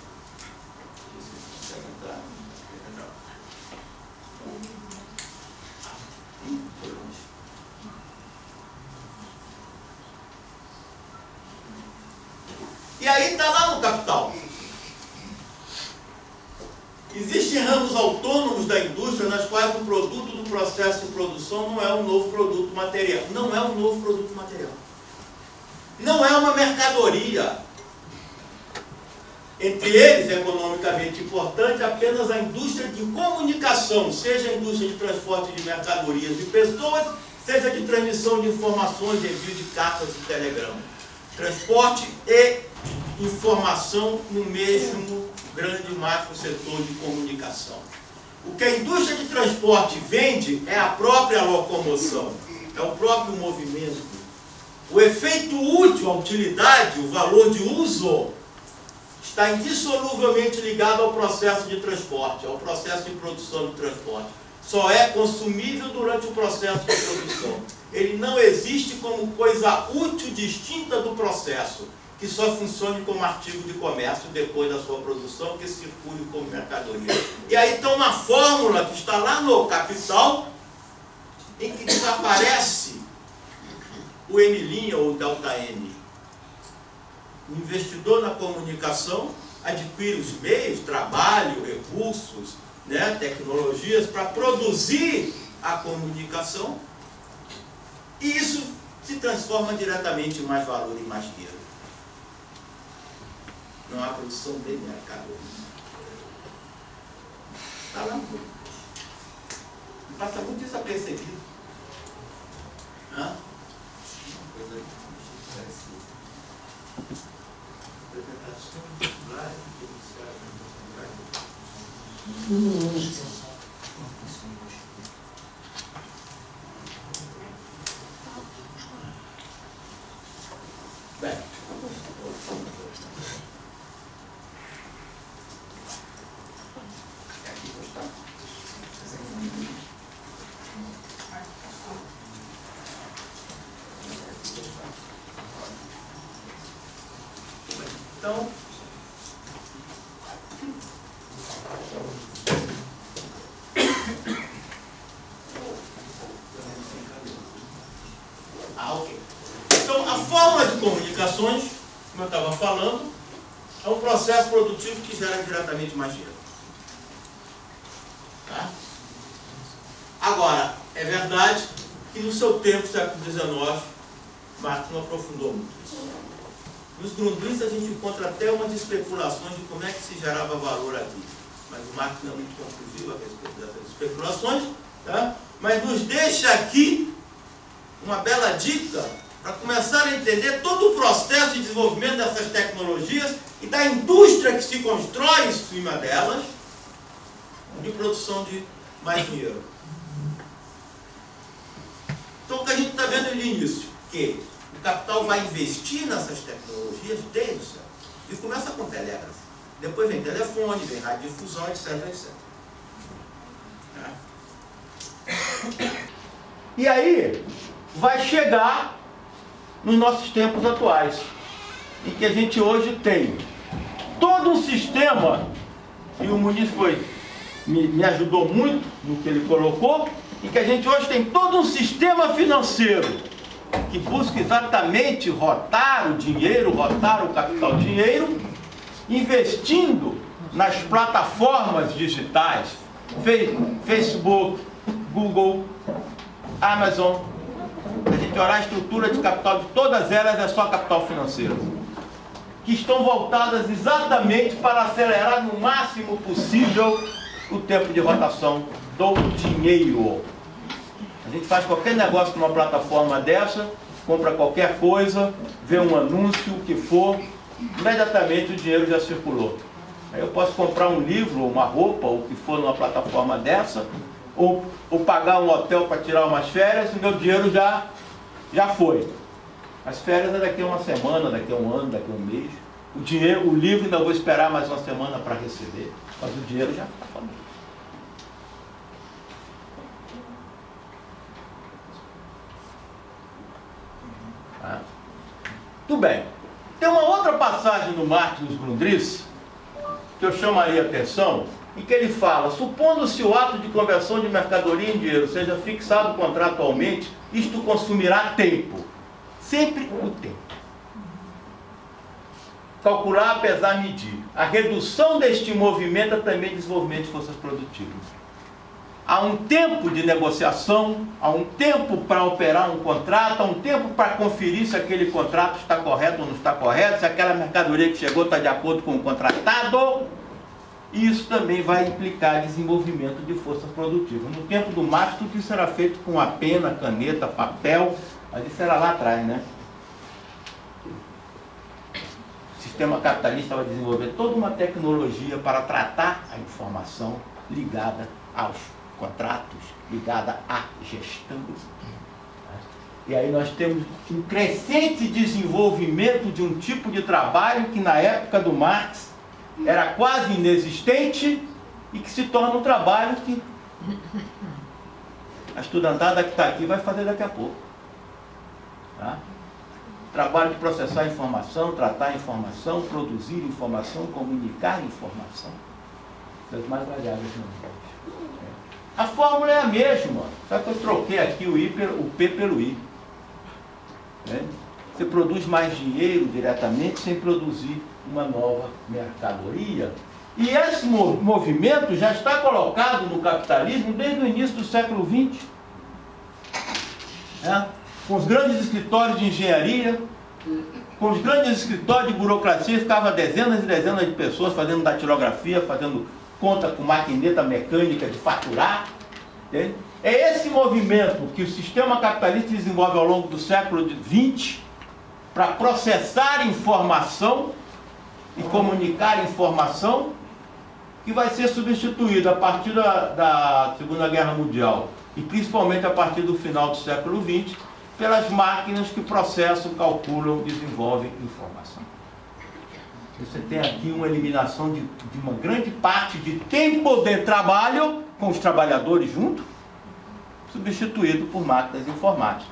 [SPEAKER 5] E aí está lá no Capital. Existem ramos autônomos da indústria nas quais o produto do processo de produção não é um novo produto material. Não é um novo produto material. Não é uma mercadoria. Entre eles, economicamente importante, apenas a indústria de comunicação, seja a indústria de transporte de mercadorias e pessoas, seja de transmissão de informações, envio de cartas e telegramas. Transporte e informação no mesmo grande macro setor de comunicação. O que a indústria de transporte vende é a própria locomoção, é o próprio movimento. O efeito útil, a utilidade, o valor de uso, está indissoluvelmente ligado ao processo de transporte, ao processo de produção de transporte. Só é consumível durante o processo de produção. Ele não existe como coisa útil distinta do processo, que só funcione como artigo de comércio depois da sua produção, que circule como mercadoria. E aí está uma fórmula que está lá no Capital, em que desaparece o M' ou o ΔM. O investidor na comunicação adquire os meios, trabalho, recursos, né, tecnologias para produzir a comunicação, e isso se transforma diretamente em mais valor e mais dinheiro. Não há produção de mercadoria. Está lá no e passa muito desapercebido. Hã? Uma coisa bem, então, ok. Então, a fórmula de comunicações, como eu estava falando, é um processo produtivo que gera diretamente mais dinheiro. Tá? Agora, é verdade que no seu tempo, século XIX, Marx não aprofundou muito isso. Nos grundristas a gente encontra até umas especulações de como é que se gerava valor aqui. Mas o Marx não é muito conclusivo a respeito dessas especulações, tá? Mas nos deixa aqui uma bela dica para começar a entender todo o processo de desenvolvimento dessas tecnologias e da indústria que se constrói em cima delas de produção de mais dinheiro. Então o que a gente está vendo no início, que o capital vai investir nessas tecnologias desde o céu. E começa com telégrafo. Depois vem telefone, vem radiodifusão, etc, etc. E aí, vai chegar nos nossos tempos atuais, em que a gente hoje tem todo um sistema, e o Muniz me ajudou muito no que ele colocou, em que a gente hoje tem todo um sistema financeiro que busca exatamente rotar o dinheiro, rotar o capital dinheiro, investindo nas plataformas digitais, Facebook, Google, Amazon. A gente olhar a estrutura de capital de todas elas é só capital financeiro, que estão voltadas exatamente para acelerar no máximo possível o tempo de rotação do dinheiro. A gente faz qualquer negócio numa plataforma dessa, compra qualquer coisa, vê um anúncio, o que for, imediatamente o dinheiro já circulou. Aí eu posso comprar um livro, uma roupa, ou o que for numa plataforma dessa, ou pagar um hotel para tirar umas férias, e meu dinheiro já foi. As férias é daqui a uma semana, daqui a um ano, daqui a um mês. O livro ainda vou esperar mais uma semana para receber, mas o dinheiro já está falando. Tudo bem. Tem uma outra passagem no Marx dos Grundrisse que eu chamaria a atenção, em que ele fala: supondo-se o ato de conversão de mercadoria em dinheiro seja fixado contratualmente, isto consumirá tempo. Sempre o tempo. Calcular, pesar, medir. A redução deste movimento é também desenvolvimento de forças produtivas. Há um tempo de negociação, há um tempo para operar um contrato, há um tempo para conferir se aquele contrato está correto ou não está correto, se aquela mercadoria que chegou está de acordo com o contratado. E isso também vai implicar desenvolvimento de forças produtivas. No tempo do Marx, tudo isso era feito com a pena, caneta, papel, mas isso era lá atrás, né? O sistema capitalista vai desenvolver toda uma tecnologia para tratar a informação ligada aos contratos, ligada à gestão. E aí nós temos um crescente desenvolvimento de um tipo de trabalho que na época do Marx era quase inexistente e que se torna um trabalho que a estudantada que está aqui vai fazer daqui a pouco. Tá? Trabalho de processar informação, tratar informação, produzir informação, comunicar informação. Das mais variadas maneiras. A fórmula é a mesma, só que eu troquei aqui o P pelo I. Você produz mais dinheiro diretamente sem produzir uma nova mercadoria. E esse movimento já está colocado no capitalismo desde o início do século XX. Com os grandes escritórios de engenharia, com os grandes escritórios de burocracia, ficava dezenas e dezenas de pessoas fazendo datilografia, fazendo conta com maquineta mecânica de faturar. Entende? É esse movimento que o sistema capitalista desenvolve ao longo do século XX para processar informação e comunicar informação, que vai ser substituído a partir da Segunda Guerra Mundial e principalmente a partir do final do século XX pelas máquinas que processam, calculam, desenvolvem informação. Você tem aqui uma eliminação de uma grande parte de tempo de trabalho com os trabalhadores junto, substituído por máquinas informáticas.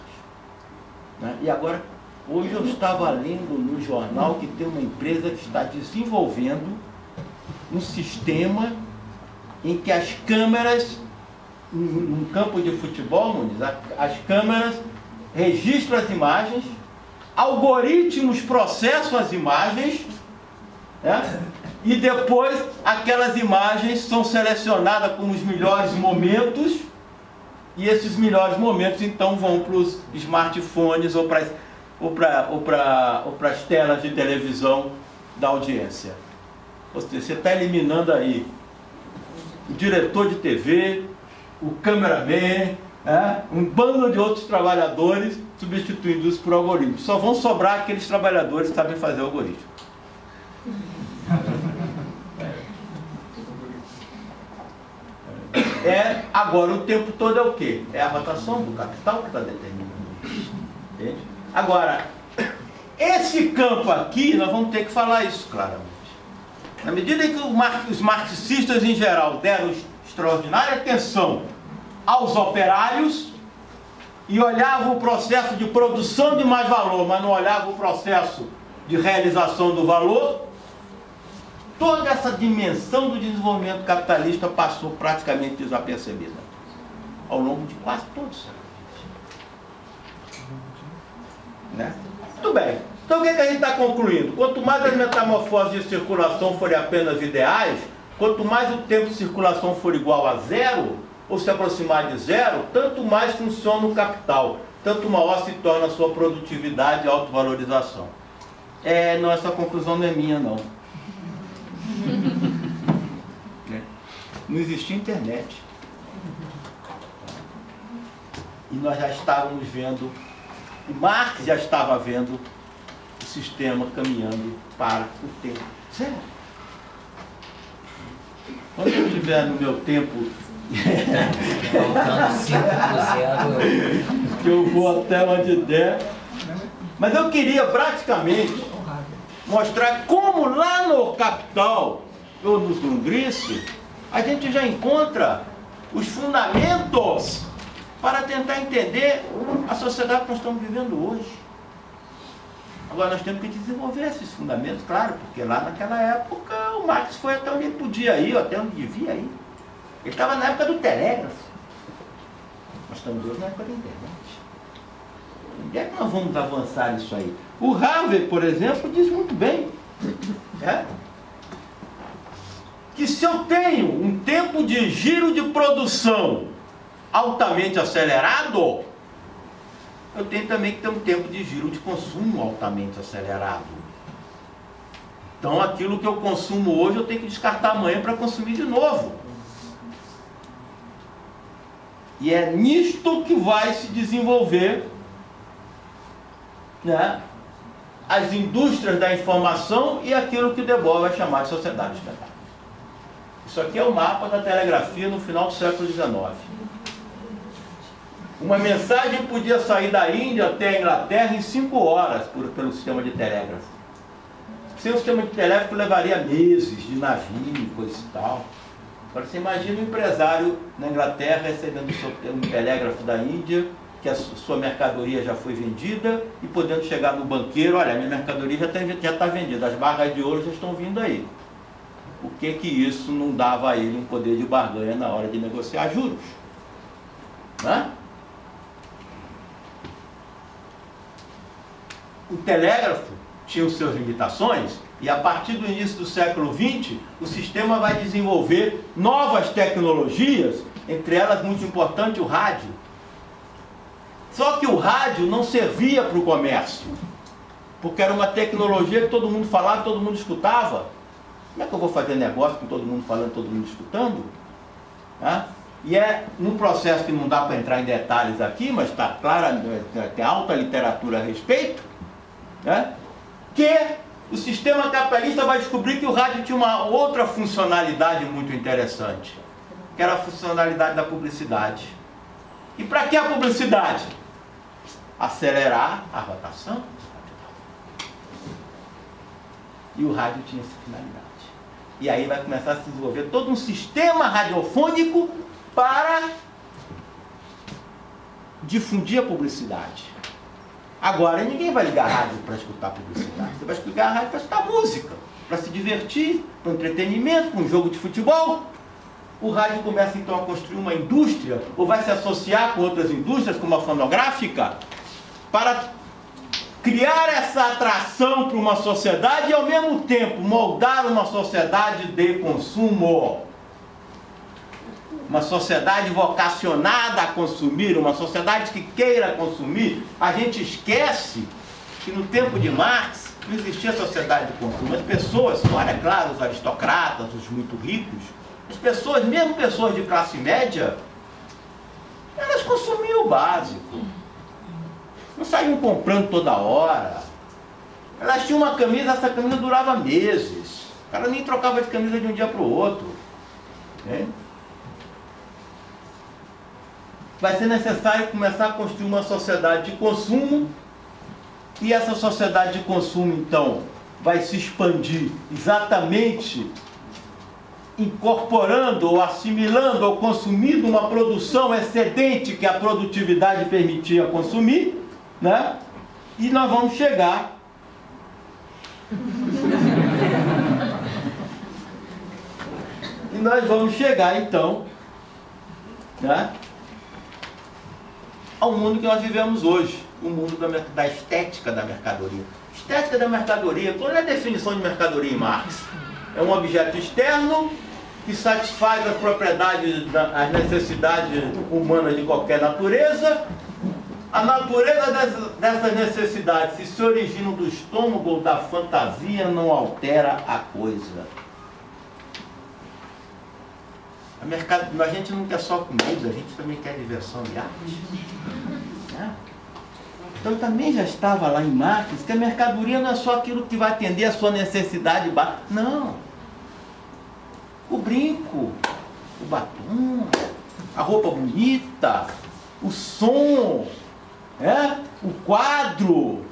[SPEAKER 5] E agora, hoje eu estava lendo no jornal que tem uma empresa que está desenvolvendo um sistema em que as câmeras, num campo de futebol, Muniz, as câmeras registram as imagens, algoritmos processam as imagens, e depois aquelas imagens são selecionadas como os melhores momentos, e esses melhores momentos então vão para os smartphones ou para as telas de televisão da audiência. Ou seja, você está eliminando aí o diretor de TV, o cameraman, um bando de outros trabalhadores, substituindo isso por algoritmos. Só vão sobrar aqueles trabalhadores que sabem fazer algoritmo. Agora o tempo todo é o quê? É a rotação do capital que está determinando. Entende? Agora, esse campo aqui, nós vamos ter que falar isso claramente. Na medida em que os marxistas em geral deram extraordinária atenção aos operários e olhavam o processo de produção de mais valor, mas não olhavam o processo de realização do valor, toda essa dimensão do desenvolvimento capitalista passou praticamente desapercebida ao longo de quase todos os séculos. Né? Muito bem. Então o que a gente está concluindo? Quanto mais as metamorfoses de circulação forem apenas ideais, quanto mais o tempo de circulação for igual a zero, ou se aproximar de zero, tanto mais funciona o capital, tanto maior se torna a sua produtividade e autovalorização. Não, essa conclusão não é minha, não. Não existia internet. E nós já estávamos vendo, o Marx já estava vendo o sistema caminhando para o tempo zero. Quando eu estiver no meu tempo,
[SPEAKER 2] faltando 5 pro 0,
[SPEAKER 5] que eu vou até onde der, mas eu queria praticamente mostrar como lá no Capital, ou no Grundrisse, a gente já encontra os fundamentos para tentar entender a sociedade que nós estamos vivendo hoje. Agora nós temos que desenvolver esses fundamentos, claro, porque lá naquela época o Marx foi até onde ele podia ir, até onde devia ir. Ele estava na época do telégrafo. Nós estamos hoje na época da internet. Onde é que nós vamos avançar isso aí? O Harvey, por exemplo, diz muito bem que se eu tenho um tempo de giro de produção altamente acelerado, eu tenho também que ter um tempo de giro de consumo altamente acelerado. Então aquilo que eu consumo hoje eu tenho que descartar amanhã para consumir de novo. E é nisto que vai se desenvolver, né, as indústrias da informação e aquilo que o Debord vai chamar de sociedade do espetáculo. Isso aqui é o mapa da telegrafia no final do século XIX. Uma mensagem podia sair da Índia até a Inglaterra em 5 horas pelo sistema de telégrafo. Sem o sistema de telégrafo levaria meses de navio e coisa e tal. Agora você imagina um empresário na Inglaterra recebendo um telégrafo da Índia, que a sua mercadoria já foi vendida, e podendo chegar no banqueiro: olha, minha mercadoria já está vendida, as barras de ouro já estão vindo aí. O que isso não dava a ele um poder de barganha na hora de negociar juros? Né? O telégrafo tinha os seus limitações, e a partir do início do século XX, o sistema vai desenvolver novas tecnologias, entre elas, muito importante, o rádio. Só que o rádio não servia para o comércio, porque era uma tecnologia que todo mundo falava, todo mundo escutava. Como é que eu vou fazer negócio com todo mundo falando, todo mundo escutando? E é num processo que não dá para entrar em detalhes aqui, mas está claro, tem alta literatura a respeito, que o sistema capitalista vai descobrir que o rádio tinha uma outra funcionalidade muito interessante, que era a funcionalidade da publicidade. E para que a publicidade? Acelerar a rotação. E o rádio tinha essa finalidade. E aí vai começar a se desenvolver todo um sistema radiofônico para difundir a publicidade. Agora, ninguém vai ligar a rádio para escutar publicidade. Você vai ligar a rádio para escutar música, para se divertir, para entretenimento, para um jogo de futebol. O rádio começa então a construir uma indústria, ou vai se associar com outras indústrias, como a fonográfica, para criar essa atração para uma sociedade e, ao mesmo tempo, moldar uma sociedade de consumo. Uma sociedade vocacionada a consumir, uma sociedade que queira consumir. A gente esquece que no tempo de Marx não existia sociedade de consumo. As pessoas, fora, é claro, os aristocratas, os muito ricos, as pessoas, mesmo pessoas de classe média, elas consumiam o básico. Não saíam comprando toda hora. Elas tinham uma camisa, essa camisa durava meses. O cara nem trocava de camisa de um dia para o outro. Vai ser necessário começar a construir uma sociedade de consumo. E essa sociedade de consumo, então,
[SPEAKER 4] vai se expandir exatamente incorporando ou assimilando ou consumindo uma produção excedente que a produtividade permitia consumir, né? E nós vamos chegar então, né, ao mundo que nós vivemos hoje, o mundo da estética da mercadoria. Estética da mercadoria, qual é a definição de mercadoria em Marx? É um objeto externo que satisfaz as propriedades, as necessidades humanas de qualquer natureza. A natureza dessas necessidades, se originam do estômago ou da fantasia, não altera a coisa. A gente não quer só comida, a gente também quer diversão e arte. Então também já estava lá em Marx que a mercadoria não é só aquilo que vai atender a sua necessidade básica. Não. O brinco, o batom, a roupa bonita, o som, o quadro,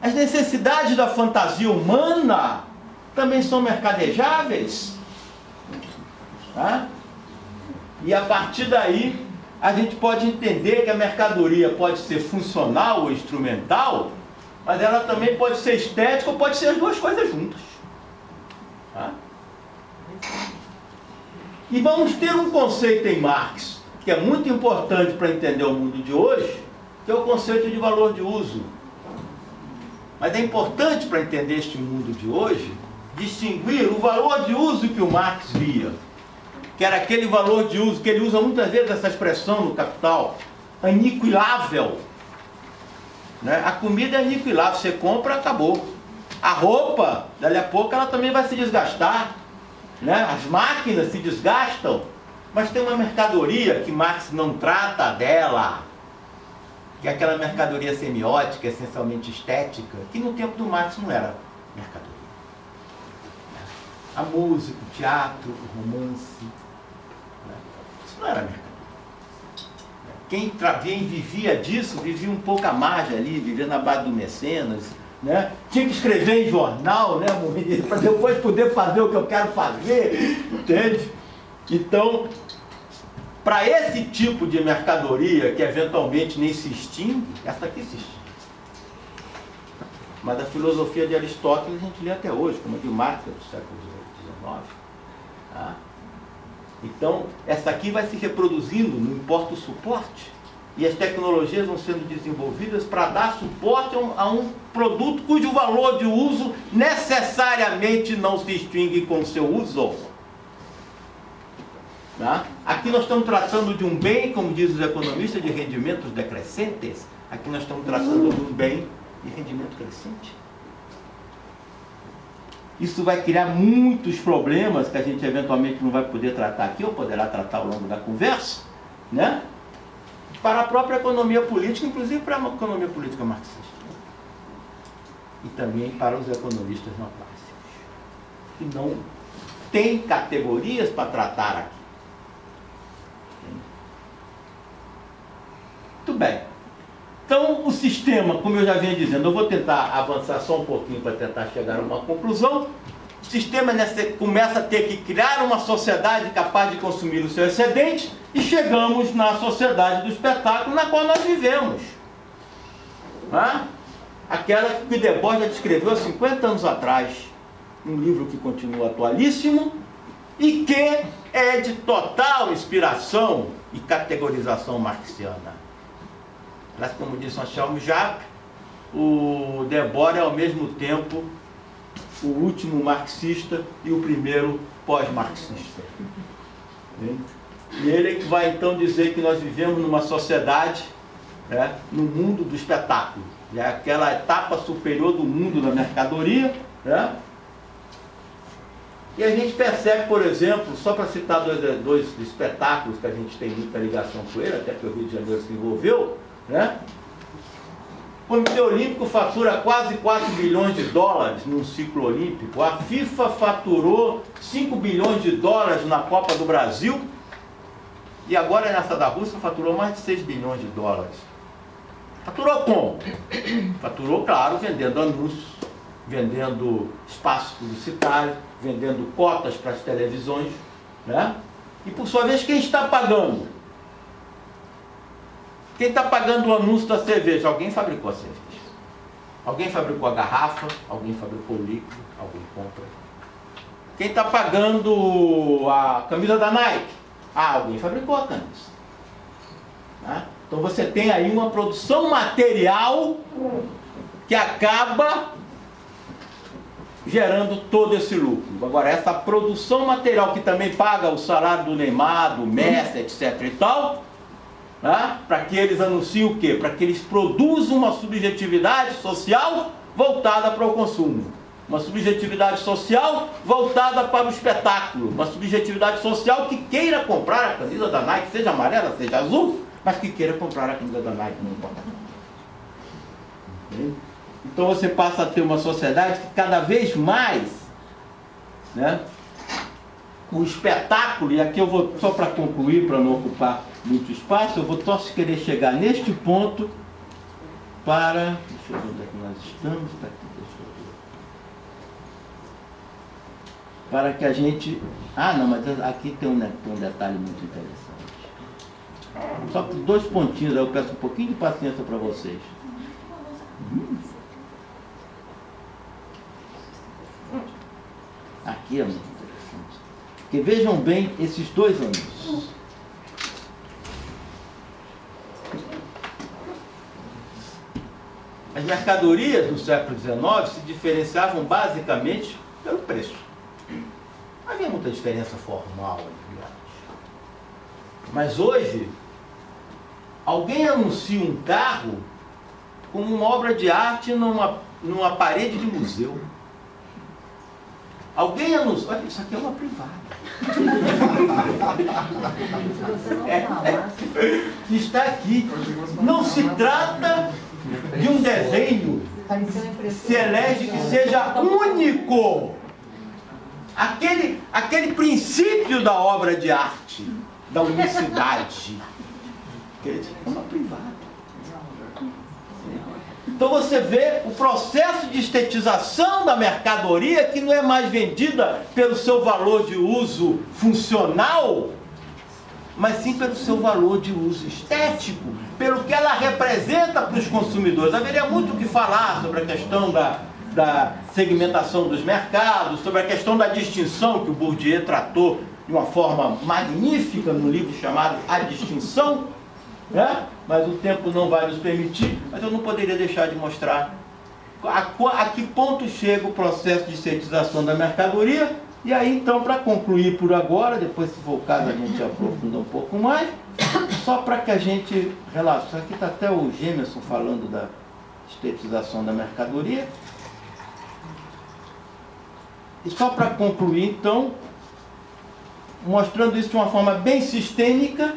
[SPEAKER 4] as necessidades da fantasia humana também são mercadejáveis. Tá? E a partir daí a gente pode entender que a mercadoria pode ser funcional ou instrumental, mas ela também pode ser estética ou pode ser as duas coisas juntas. Tá? E vamos ter um conceito em Marx que é muito importante para entender o mundo de hoje, que é o conceito de valor de uso. Mas é importante para entender este mundo de hoje distinguir o valor de uso que o Marx via, que era aquele valor de uso que ele usa muitas vezes essa expressão no Capital, aniquilável. Né? A comida é aniquilável, você compra, acabou. A roupa, dali a pouco, ela também vai se desgastar. Né? As máquinas se desgastam, mas tem uma mercadoria que Marx não trata dela, que é aquela mercadoria semiótica, essencialmente estética, que no tempo do Marx não era mercadoria. A música, o teatro, o romance, isso não era mercadoria. Quem vivia disso, vivia um pouco à margem ali, vivia na base do mecenas, né? Tinha que escrever em jornal, né, para depois poder fazer o que eu quero fazer, entende? Então, para esse tipo de mercadoria que eventualmente nem se extingue, essa aqui se extingue. Mas a filosofia de Aristóteles a gente lê até hoje, como a de Marx do século XIX. Tá? Então, essa aqui vai se reproduzindo, não importa o suporte. E as tecnologias vão sendo desenvolvidas para dar suporte a um produto cujo valor de uso necessariamente não se extingue com o seu uso. Tá? Aqui nós estamos tratando de um bem, como dizem os economistas, de rendimentos decrescentes. Aqui nós estamos tratando de um bem de rendimento crescente. Isso vai criar muitos problemas que a gente eventualmente não vai poder tratar aqui, ou poderá tratar ao longo da conversa, né? Para a própria economia política, inclusive para a economia política marxista. E também para os economistas neoclássicos, que não têm categorias para tratar aqui. Muito bem. Então, o sistema, como eu já vinha dizendo, eu vou tentar avançar só um pouquinho para tentar chegar a uma conclusão. O sistema começa a ter que criar uma sociedade capaz de consumir o seu excedente e chegamos na sociedade do espetáculo na qual nós vivemos. Aquela que o Debord já descreveu há 50 anos atrás, um livro que continua atualíssimo e que é de total inspiração e categorização marxiana. Mas, como disse Anselmo Jacques, o Debord é ao mesmo tempo o último marxista e o primeiro pós-marxista. E ele é que vai então dizer que nós vivemos numa sociedade, no mundo do espetáculo, aquela etapa superior do mundo da mercadoria. E a gente percebe, por exemplo, só para citar dois espetáculos que a gente tem muita ligação com ele, até que o Rio de Janeiro se envolveu, o Comitê Olímpico fatura quase 4 bilhões de dólares num ciclo olímpico. A FIFA faturou 5 bilhões de dólares na Copa do Brasil. E agora nessa da Rússia faturou mais de 6 bilhões de dólares. Faturou como? Faturou, claro, vendendo anúncios
[SPEAKER 5] vendendo espaço publicitário, vendendo cotas para as televisões, né? E por sua vez, quem está pagando? Quem está pagando o anúncio da cerveja? Alguém fabricou a cerveja. Alguém fabricou a garrafa, alguém fabricou o líquido, alguém compra. Quem está pagando a camisa da Nike? Alguém fabricou a camisa. Né? Então você tem aí uma produção material que acaba gerando todo esse lucro. Agora, essa produção material que também paga o salário do Neymar, do Messi, etc. e tal, né? Para que eles anunciem o quê? Para que eles produzam uma subjetividade social voltada para o consumo. Uma subjetividade social voltada para o espetáculo. Uma subjetividade social que queira comprar a camisa da Nike, seja amarela, seja azul, mas que queira comprar a camisa da Nike, não importa. Então você passa a ter uma sociedade que cada vez mais, né, o espetáculo, e aqui eu vou, só para concluir, para não ocupar muito espaço, eu vou só querer chegar neste ponto para... Deixa eu ver onde é que nós estamos, está aqui, deixa eu ver. Para que a gente... não, mas aqui tem um detalhe muito interessante. Só que 2 pontinhos, aí eu peço um pouquinho de paciência para vocês. Aqui é muito interessante. Porque vejam bem esses 2 anúncios. As mercadorias do século XIX se diferenciavam basicamente pelo preço. Não havia muita diferença formal. Mas hoje, alguém anuncia um carro como uma obra de arte numa parede de museu. Alguém anuncia... Olha, isso aqui é uma privada. Está aqui. Não se trata de um desenho se elege que seja único. Aquele princípio da obra de arte, da unicidade, é uma privada. Então você vê o processo de estetização da mercadoria, que não é mais vendida pelo seu valor de uso funcional, mas sim pelo seu valor de uso estético, pelo que ela representa para os consumidores. Haveria muito o que falar sobre a questão da segmentação dos mercados, sobre a questão da distinção que o Bourdieu tratou de uma forma magnífica no livro chamado A Distinção, né? Mas o tempo não vai nos permitir, mas eu não poderia deixar de mostrar a que ponto chega o processo de estetização da mercadoria. E aí, então, para concluir por agora, depois, se for o caso, a gente aprofunda um pouco mais, só para que a gente relaxe. Aqui está até o Gemerson falando da estetização da mercadoria. E só para concluir, então, mostrando isso de uma forma bem sistêmica,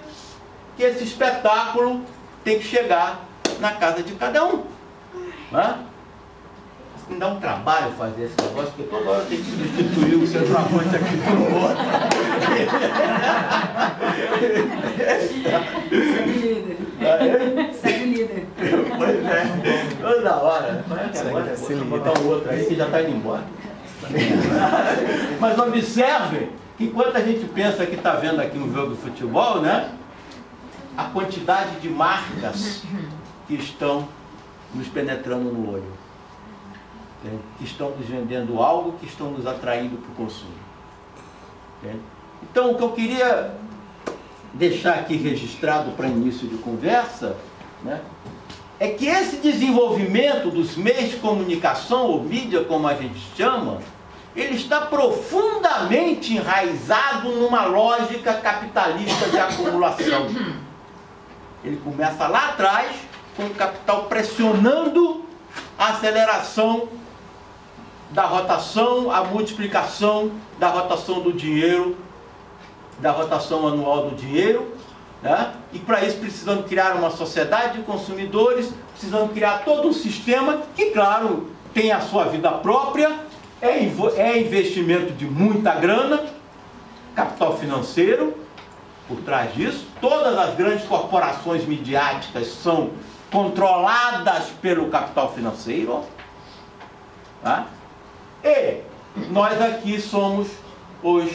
[SPEAKER 5] que esse espetáculo tem que chegar na casa de cada um. Né? Me dá um trabalho fazer esse negócio, porque toda hora tem que substituir o centroavante aqui por outro.
[SPEAKER 6] Segue líder. Segue líder.
[SPEAKER 5] Pois é. Toda hora. Agora vou botar um outro aí que já está indo embora. Mas observe que enquanto a gente pensa que está vendo aqui um jogo de futebol, né? A quantidade de marcas que estão nos penetrando no olho, que estão nos vendendo algo, que estão nos atraindo para o consumo. Então, o que eu queria deixar aqui registrado para início de conversa, né, é que esse desenvolvimento dos meios de comunicação, ou mídia como a gente chama, ele está profundamente enraizado numa lógica capitalista de acumulação. Ele começa lá atrás, com o capital pressionando a aceleração da rotação, a multiplicação da rotação do dinheiro, da rotação anual do dinheiro, né? E para isso precisando criar uma sociedade de consumidores, precisando criar todo um sistema que, claro, tem a sua vida própria, é investimento de muita grana, capital financeiro por trás disso. Todas as grandes corporações midiáticas são controladas pelo capital financeiro, tá? E nós aqui somos os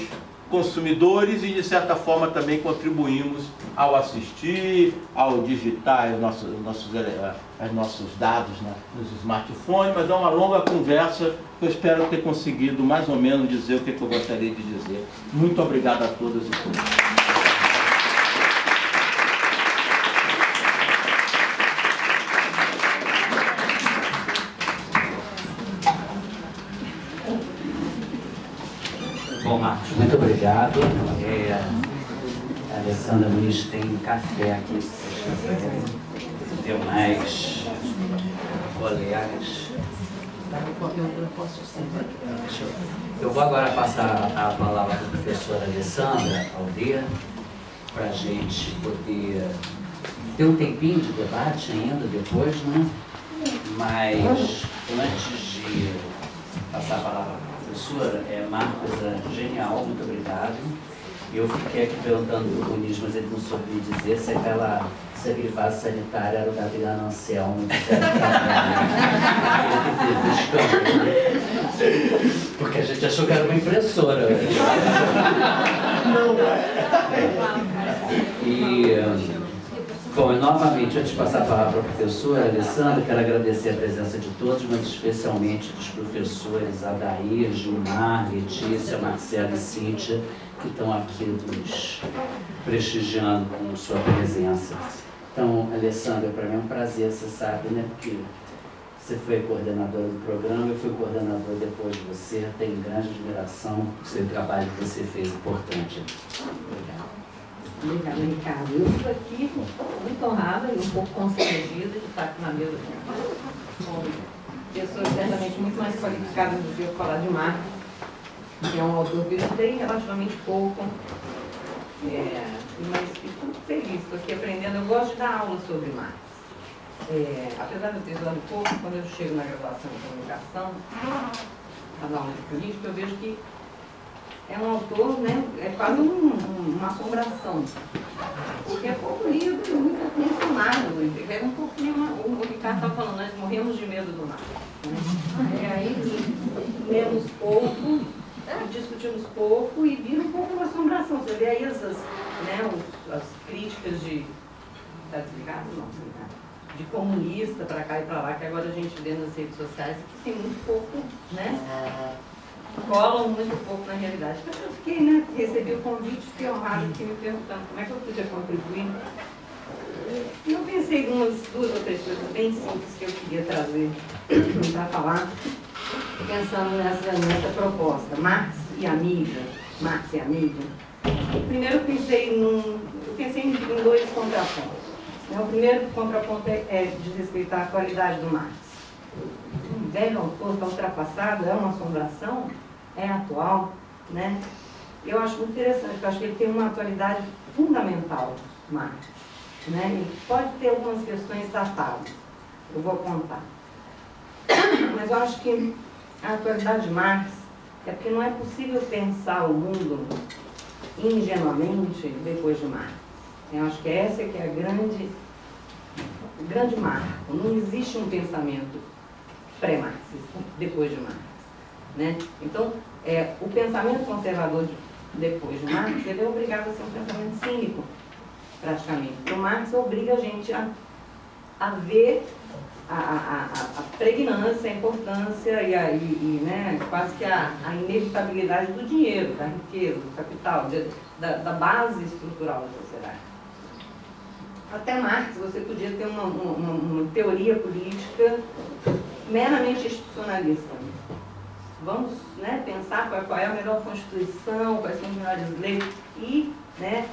[SPEAKER 5] consumidores e, de certa forma, também contribuímos ao assistir, ao digitar os nossos dados nos smartphones, mas é uma longa conversa que eu espero ter conseguido mais ou menos dizer o que eu gostaria de dizer. Muito obrigado a todas e todos.
[SPEAKER 2] Bom, Marcos, muito obrigado. A Alessandra Muniz tem café aqui, se vocês quiserem. Demais colegas. Eu vou agora passar a palavra para a professora Alessandra Aldeia, para a gente poder ter um tempinho de debate ainda depois, né? Mas antes de passar a palavra para a professora, Marcos, genial, muito obrigado. Eu fiquei aqui perguntando para o Muniz, mas ele não soube me dizer se aquele vaso sanitário era o da Adriana Anselmo. Porque a gente achou que era uma impressora. Não é. Bom, e novamente, antes de passar a palavra para a professora Alessandra, quero agradecer a presença de todos, mas especialmente dos professores Adair, Gilmar, Letícia, Marcela e Cíntia, que estão aqui nos prestigiando com sua presença. Então, Alessandra, para mim é um prazer, você sabe, né? Porque você foi coordenadora do programa, eu fui coordenador depois de você, tenho grande admiração pelo seu trabalho que você fez importante. Obrigado.
[SPEAKER 7] Obrigada, Ricardo. Eu estou aqui muito honrada e um pouco constrangida de estar aqui na mesa com pessoas certamente muito mais qualificadas do que eu falar de Marcos, que é um autor que eu estudei relativamente pouco, mas fico muito feliz, estou aqui aprendendo. Eu gosto de dar aula sobre Marcos. Apesar de eu ter estudado pouco, quando eu chego na graduação em comunicação, na aula de política, eu vejo que é um autor, né, é quase uma assombração, porque é pouco lido e muito pouco mencionado. É um pouquinho, o Ricardo estava falando, nós morremos de medo do mar. Né? Aí lemos pouco, discutimos pouco e vira um pouco uma assombração. Você vê aí as críticas de... Está desligado? Não, desligado. De comunista para cá e para lá, que agora a gente vê nas redes sociais, que tem muito pouco, né? Colam muito pouco na realidade. Eu fiquei, né, recebi o convite, fiquei honrada, fiquei me perguntando como é que eu podia contribuir. E eu pensei em umas 2 ou 3 coisas bem simples que eu queria trazer para falar, pensando nessa proposta, Marx e a mídia. Primeiro eu pensei em 2 contrapontos. O primeiro contraponto diz respeito à qualidade do Marx. Um velho autor está ultrapassado, é uma assombração, é atual, né? Eu acho muito interessante, porque eu acho que ele tem uma atualidade fundamental, Marx, né? E pode ter algumas questões datadas, eu vou apontar. Mas eu acho que a atualidade de Marx é porque não é possível pensar o mundo ingenuamente depois de Marx. Eu acho que essa que é o grande marco. Não existe um pensamento pré-marxista depois de Marx, né? Então, o pensamento conservador depois de Marx, ele é obrigado a ser um pensamento cínico, praticamente. Então, Marx obriga a gente a ver a pregnância, a importância e né, quase que a inevitabilidade do dinheiro, da riqueza, do capital, da base estrutural da sociedade. Até Marx você podia ter uma teoria política meramente institucionalista. Vamos, né, pensar qual é a melhor Constituição, quais são as melhores leis e, né,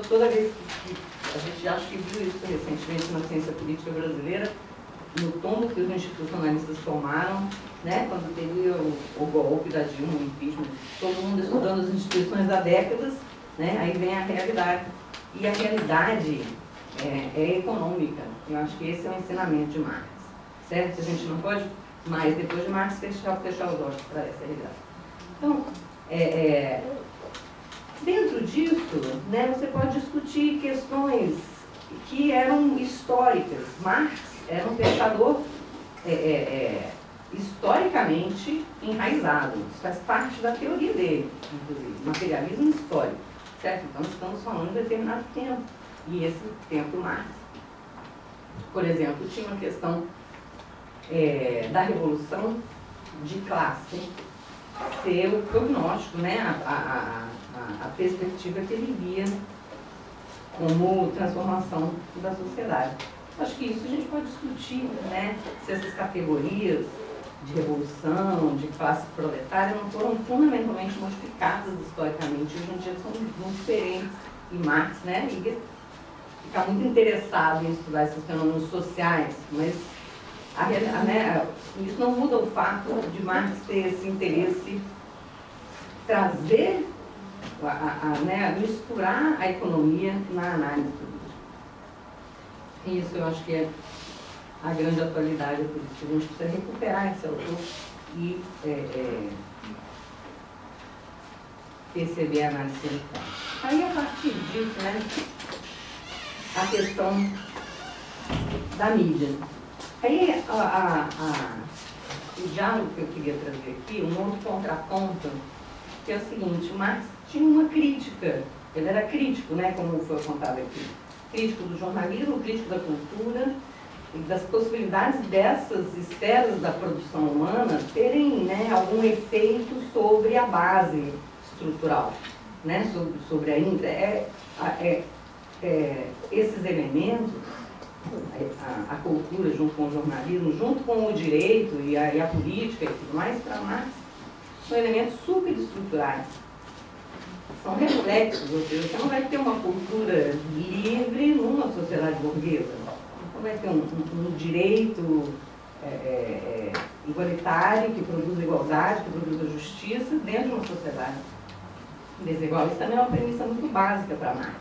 [SPEAKER 7] toda vez que a gente acha que viu isso recentemente na ciência política brasileira, no tombo que os institucionalistas tomaram, né, quando teve o golpe da Dilma, o impeachment, todo mundo estudando as instituições há décadas, né, aí vem a realidade. E a realidade é econômica. Eu acho que esse é o ensinamento de Marx, certo? A gente não pode mais, depois de Marx, fechar os olhos para essa realidade. Então, dentro disso, né, você pode discutir questões que eram históricas. Marx era um pensador historicamente enraizado. Isso faz parte da teoria dele, inclusive, materialismo histórico, certo? Então estamos falando de determinado tempo, e esse tempo Marx, por exemplo, tinha uma questão da revolução de classe ser o prognóstico, né? A perspectiva que ele via como transformação da sociedade. Acho que isso a gente pode discutir, né? Se essas categorias de revolução, de classe proletária, não foram fundamentalmente modificadas historicamente. Hoje em dia são muito diferentes. E Marx, né? E fica muito interessado em estudar esses fenômenos sociais, mas isso não muda o fato de Marx ter esse interesse, trazer, misturar a economia na análise política. E isso eu acho que é a grande atualidade política. A gente precisa recuperar esse autor e perceber a análise que ele faz. Aí, a partir disso, né, a questão da mídia. Aí, o diálogo que eu queria trazer aqui, um outro contraponto, que é o seguinte: o Marx tinha uma crítica, ele era crítico, né, como foi contado aqui, crítico do jornalismo, crítico da cultura, e das possibilidades dessas esferas da produção humana terem, né, algum efeito sobre a base estrutural, né, sobre esses elementos, a cultura junto com o jornalismo, junto com o direito e a política e tudo mais, para Marx, são elementos superestruturais. São reflexos, ou seja, você não vai ter uma cultura livre numa sociedade burguesa. Então vai ter um direito igualitário, que produz igualdade, que produz justiça, dentro de uma sociedade desigual. Isso também é uma premissa muito básica para Marx.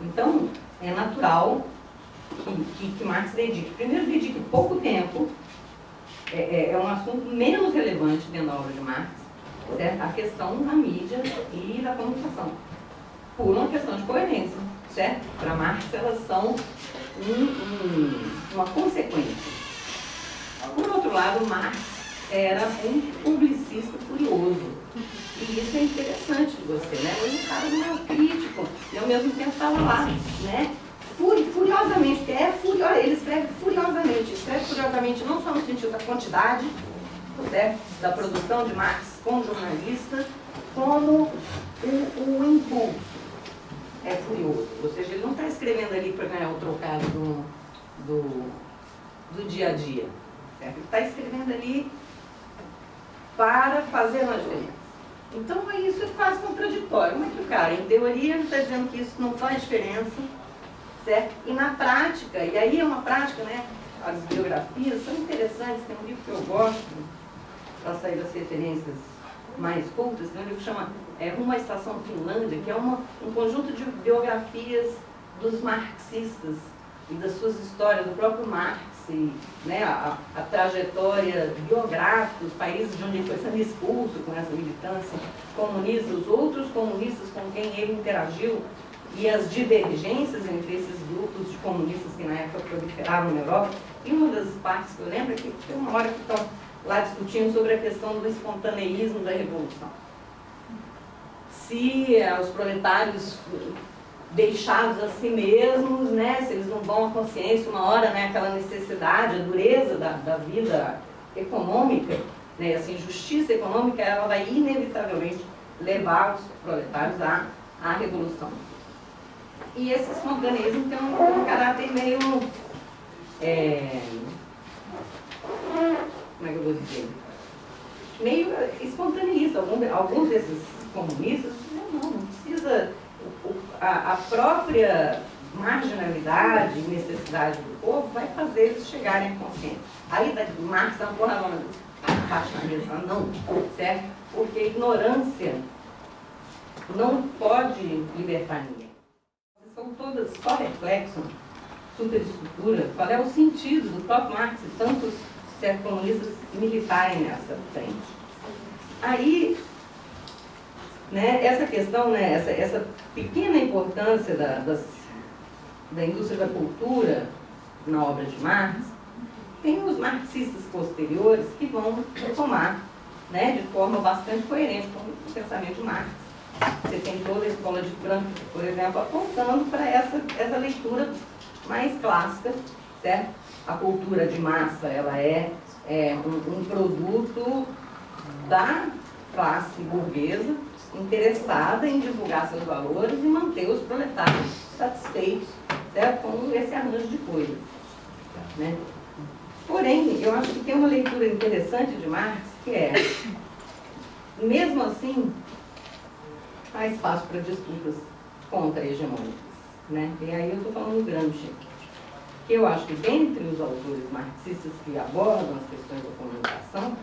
[SPEAKER 7] Então, é natural que Marx dedique. Primeiro, dedique pouco tempo, é um assunto menos relevante dentro da obra de Marx, certo? A questão da mídia e da comunicação, por uma questão de coerência, certo? Para Marx, elas são uma consequência. Por outro lado, Marx era um publicista furioso. E isso é interessante de você, né? Hoje o cara não é um crítico, e ao mesmo tempo estava lá, né? Furiosamente, porque ele escreve furiosamente não só no sentido da quantidade, certo? Da produção de Marx como jornalista, como o impulso é furioso. Ou seja, ele não está escrevendo ali para ganhar o trocado do dia a dia, certo? Ele está escrevendo ali para fazer uma diferença. Então, isso é quase contraditório. Como é que o cara, em teoria, está dizendo que isso não faz diferença, certo? E na prática, e aí é uma prática, né? As biografias são interessantes. Tem um livro que eu gosto, para sair das referências mais cultas, tem um livro que chama Rumo à Estação Finlândia, que é um conjunto de biografias dos marxistas e das suas histórias, do próprio Marx, e, né, a trajetória biográfica, os países de onde ele foi sendo expulso com essa militância comunista, os outros comunistas com quem ele interagiu e as divergências entre esses grupos de comunistas que na época proliferavam na Europa. E uma das partes que eu lembro é que tem uma hora que estão lá discutindo sobre a questão do espontaneísmo da Revolução. Se os proletários deixados a si mesmos, né, se eles não vão à consciência uma hora, né, aquela necessidade, a dureza da vida econômica, né, assim, justiça econômica, ela vai inevitavelmente levar os proletários à revolução. E esse espontaneísmo tem um caráter meio, como é que eu vou dizer, meio espontaneísta. Alguns desses comunistas não precisa, a própria marginalidade e necessidade do povo vai fazer eles chegarem à consciência. Aí Marx está por na parte na mesa, não, certo? Porque a ignorância não pode libertar ninguém. São todas só reflexo, superestrutura, qual é o sentido do próprio Marx e tantos certos comunistas militarem nessa frente. Aí, né, essa questão, né, essa pequena importância da indústria da cultura na obra de Marx tem os marxistas posteriores que vão tomar, né, de forma bastante coerente com o pensamento de Marx. Você tem toda a escola de Frankfurt, por exemplo, apontando para essa leitura mais clássica, certo? A cultura de massa, ela é um produto da classe burguesa interessada em divulgar seus valores e manter os proletários satisfeitos, certo? Com esse arranjo de coisas, né? Porém, eu acho que tem uma leitura interessante de Marx, que é, mesmo assim, há espaço para disputas contra-hegemônicas, né? E aí eu estou falando do Gramsci, que eu acho que dentre os autores marxistas que abordam as questões da comunicação,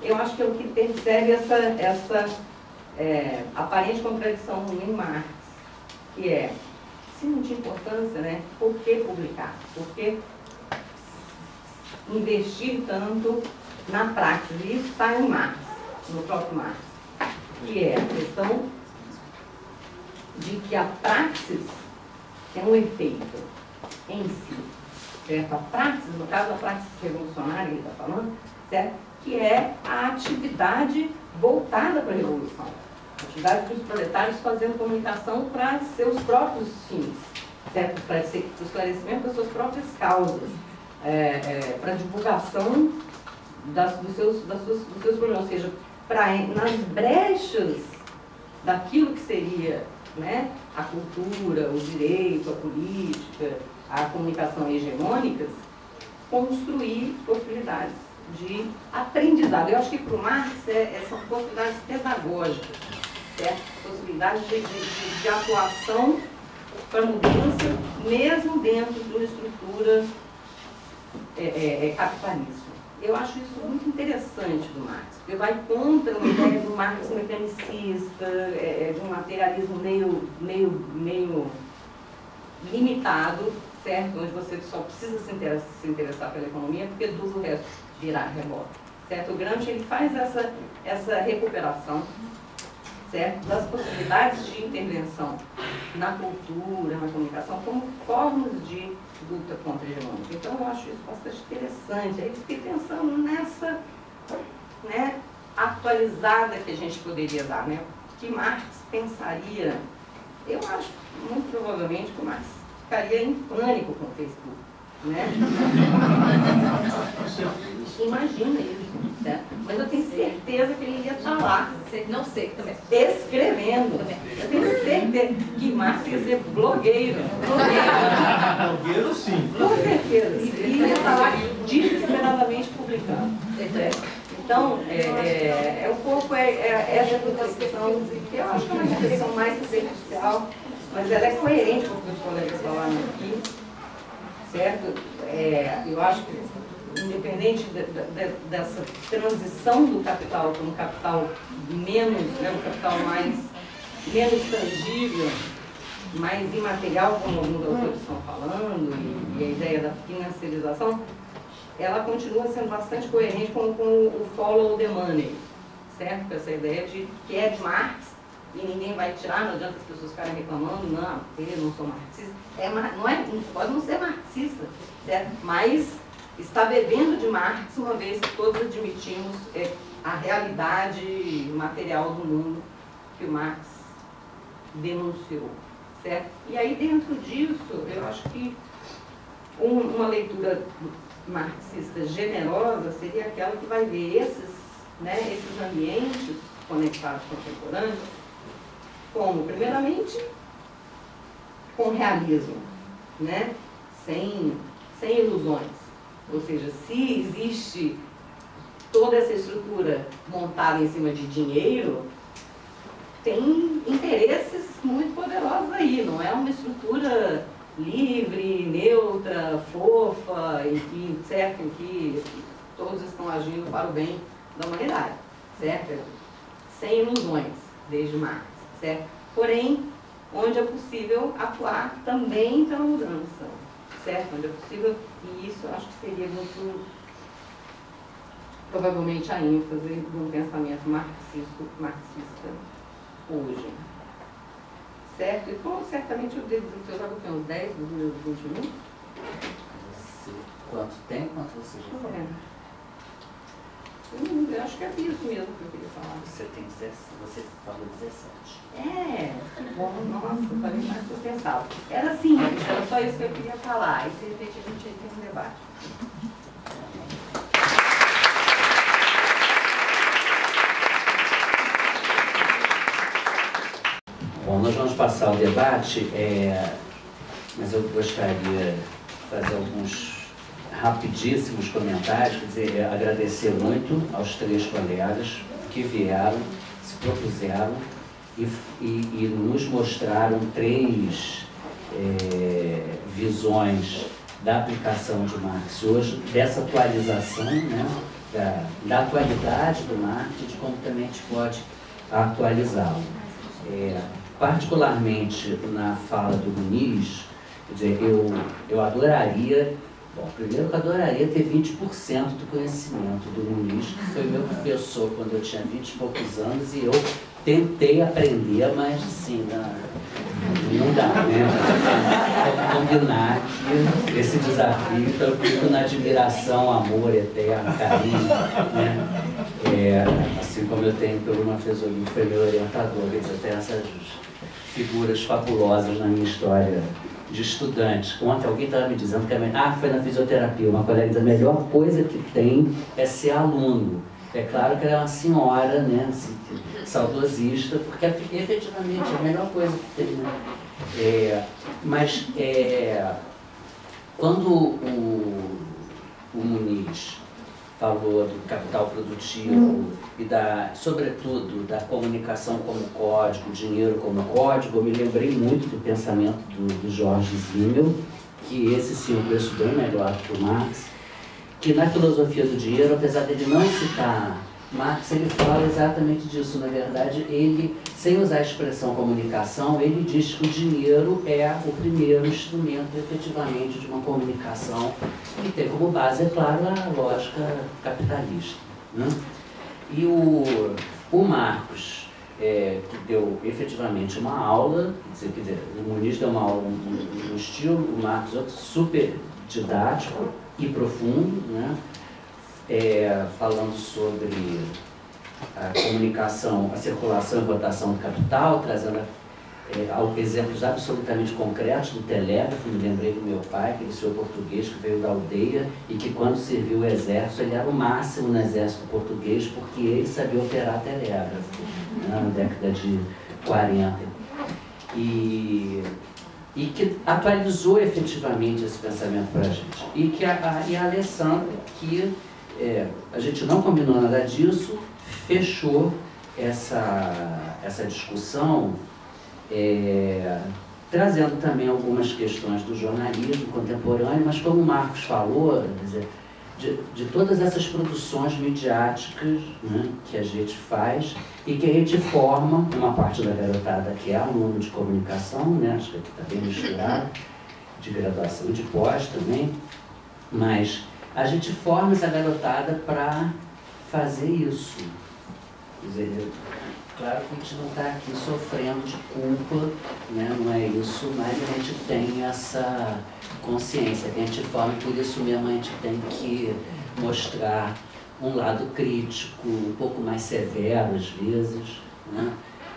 [SPEAKER 7] eu acho que é o que percebe essa aparente contradição em Marx, que é, se não tinha importância, né, por que publicar? Por que investir tanto na praxis? E isso está em Marx, no próprio Marx, que é a questão de que a praxis tem um efeito em si, certo? A praxis, no caso a praxis revolucionária, ele está falando, certo? Que é a atividade voltada para a revolução, a atividade dos proletários fazendo comunicação para seus próprios fins, certo? Para o esclarecimento das suas próprias causas, para a divulgação dos seus problemas, ou seja, nas brechas daquilo que seria, né, a cultura, o direito, a política, a comunicação hegemônicas, construir possibilidades de aprendizado. Eu acho que para o Marx são possibilidades pedagógicas, certo? Possibilidades de atuação para mudança, mesmo dentro de uma estrutura capitalista. Eu acho isso muito interessante do Marx, porque vai contra uma ideia do Marx mecanicista, de um materialismo meio limitado, certo? Onde você só precisa se interessar pela economia, porque tudo o resto virá rebote, certo? O Gramsci, ele faz essa recuperação, certo? Das possibilidades de intervenção na cultura, na comunicação, como formas de luta contra a hegemônica. Então, eu acho isso bastante interessante. Aí eu fiquei pensando nessa, né, atualizada que a gente poderia dar, né? Que Marx pensaria. Eu acho, muito provavelmente, que o Marx ficaria em pânico com o Facebook, né? Imagina isso, certo? Mas eu tenho certeza que ele ia estar lá.
[SPEAKER 1] Não sei também.
[SPEAKER 7] Escrevendo. Eu tenho certeza que Marx ia ser blogueiro.
[SPEAKER 4] Blogueiro, sim.
[SPEAKER 7] Com certeza. E ia estar lá desesperadamente publicando. Então, um pouco essa reflexão, que eu acho que é uma reflexão mais superficial, mas ela é coerente com o que os colegas falaram aqui, certo? Eu acho que, independente dessa transição do capital para um capital menos, né, um capital menos tangível, mais imaterial, como alguns autores estão falando, e a ideia da financiarização, ela continua sendo bastante coerente com o follow the money, certo? Essa ideia que é de Marx, e ninguém vai tirar, não adianta as pessoas ficarem reclamando, não, eu não sou marxista. Pode não ser marxista, certo? Mas está bebendo de Marx, uma vez que todos admitimos a realidade material do mundo que o Marx denunciou, certo? E aí, dentro disso, eu acho que uma leitura marxista generosa seria aquela que vai ver esses ambientes conectados contemporâneos como, primeiramente, com realismo, né? Sem ilusões. Ou seja, se existe toda essa estrutura montada em cima de dinheiro, tem interesses muito poderosos aí, não é uma estrutura livre, neutra, fofa, em que todos estão agindo para o bem da humanidade, certo? Sem ilusões, desde Marx, certo? Porém, onde é possível atuar também pela mudança, certo? Onde é possível, e isso eu acho que seria muito, provavelmente, a ênfase de um pensamento marxista hoje. Certo? E como certamente eu devo ter usado uns 10 dos meus 20 minutos?
[SPEAKER 2] quanto tempo? Quanto você já falou?
[SPEAKER 7] Eu acho que é isso mesmo que eu queria falar.
[SPEAKER 2] Você falou 17.
[SPEAKER 7] Que bom, nossa, eu falei mais do que eu pensava. Era simples, era só isso que eu queria falar. E de repente a gente tem um debate.
[SPEAKER 2] Bom, nós vamos passar o debate, mas eu gostaria de fazer alguns rapidíssimos comentários, quer dizer, agradecer muito aos 3 colegas que vieram, se propuseram e nos mostraram 3 visões da aplicação de Marx hoje, dessa atualização, né, da atualidade do Marx e de como também a gente pode atualizá-lo. Particularmente na fala do Muniz, quer dizer, eu adoraria, bom, primeiro eu adoraria ter 20% do conhecimento do Muniz, que foi meu professor quando eu tinha 20 e poucos anos, e eu tentei aprender, mas assim, não dá, né? Vamos combinar que esse desafio, então eu fico na admiração, amor eterno, carinho, né? Assim como eu tenho pelo Mafezolino, que foi meu orientador, quer dizer, eu tenho essas figuras fabulosas na minha história de estudante. Ontem alguém estava me dizendo que foi na fisioterapia, uma colega diz, a melhor coisa que tem é ser aluno. É claro que ela é uma senhora, né, assim, saudosista, porque efetivamente é a melhor coisa que tem, né? Quando o Muniz falou do capital produtivo e, sobretudo, da comunicação como código, dinheiro como código, eu me lembrei muito do pensamento do Jorge Simmel, que esse sim eu conheço bem melhor que o Marx, que na filosofia do dinheiro, apesar de ele não citar Marx, ele fala exatamente disso. Na verdade, ele, sem usar a expressão comunicação, ele diz que o dinheiro é o primeiro instrumento, efetivamente, de uma comunicação que tem como base, é claro, a lógica capitalista, né? E o Marcos, que deu efetivamente uma aula, quer dizer, o Muniz deu uma aula no estilo, o Marcos outro super didático e profundo, né? Falando sobre a comunicação, a circulação e rotação do capital, trazendo exemplos absolutamente concretos do telégrafo. Me lembrei do meu pai, aquele senhor português que veio da aldeia e que, quando serviu o exército, ele era o máximo no exército português porque ele sabia operar telégrafo, né, na década de 40. E que atualizou efetivamente esse pensamento para a gente. E a Alessandra, que a gente não combinou nada disso, fechou essa discussão, trazendo também algumas questões do jornalismo contemporâneo, mas como o Marcos falou, quer dizer, de todas essas produções midiáticas, né, que a gente faz e que a gente forma, uma parte da garotada que é aluno de comunicação, né, acho que aqui está bem misturado, de graduação e de pós também, mas a gente forma essa garotada para fazer isso. Quer dizer, claro que a gente não está aqui sofrendo de culpa, né? Não é isso, mas a gente tem essa consciência que a gente forma, por isso mesmo a gente tem que mostrar um lado crítico, um pouco mais severo às vezes, né?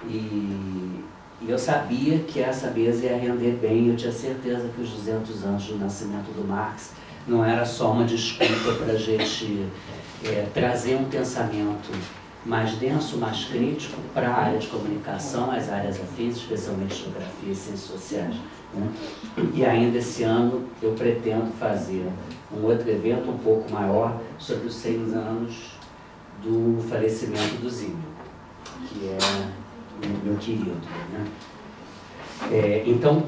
[SPEAKER 2] E eu sabia que essa mesa ia render bem, eu tinha certeza que os 200 anos do nascimento do Marx não era só uma desculpa para a gente trazer um pensamento mais denso, mais crítico para a área de comunicação, as áreas afins, especialmente geografia e ciências sociais, né? E ainda esse ano eu pretendo fazer um outro evento um pouco maior sobre os 100 anos do falecimento do Simmel, que é meu querido, né? Então,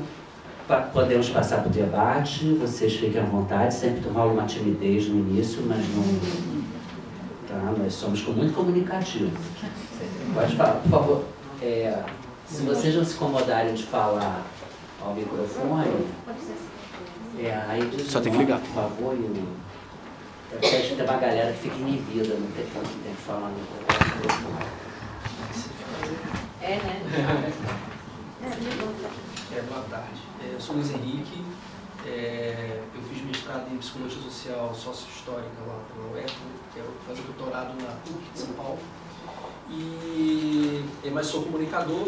[SPEAKER 2] podemos passar para o debate, vocês fiquem à vontade, sempre rola uma timidez no início, mas não... Tá, nós somos muito comunicativos. Pode falar, por favor. Se vocês não se incomodarem de falar ao microfone, aí diz
[SPEAKER 8] só tem que ligar,
[SPEAKER 2] por favor. Eu acho que tem uma galera que fica inibida no tempo que tem que falar no microfone.
[SPEAKER 9] Boa tarde. Eu sou Luiz Henrique,
[SPEAKER 8] Eu fiz mestrado em Psicologia Social Sócio-Histórica lá pela UERJ, quero fazer doutorado na PUC de São Paulo, mas sou comunicador.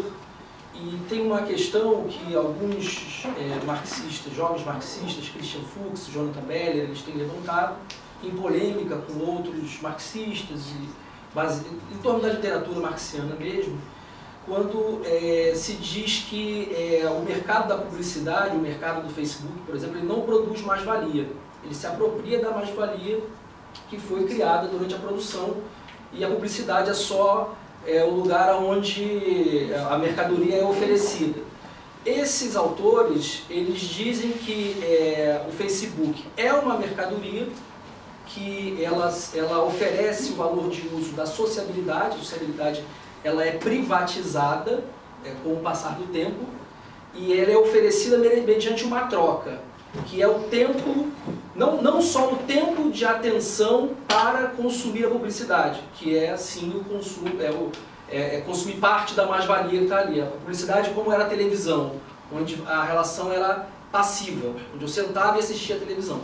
[SPEAKER 8] E tem uma questão que alguns marxistas, jovens marxistas, Christian Fuchs, Jonathan Beller, eles têm levantado em polêmica com outros marxistas, em torno da literatura marxiana mesmo, quando se diz que o mercado da publicidade, o mercado do Facebook, por exemplo, ele não produz mais-valia. Ele se apropria da mais-valia que foi criada durante a produção, e a publicidade é só o lugar onde a mercadoria é oferecida. Esses autores, eles dizem que o Facebook é uma mercadoria, que ela oferece o valor de uso da sociabilidade. A sociabilidade ela é privatizada com o passar do tempo, e ela é oferecida mediante uma troca, que é o tempo, não só o tempo de atenção para consumir a publicidade, que é assim o consumo, consumir parte da mais-valia que está ali. A publicidade como era a televisão, onde a relação era passiva, onde eu sentava e assistia a televisão.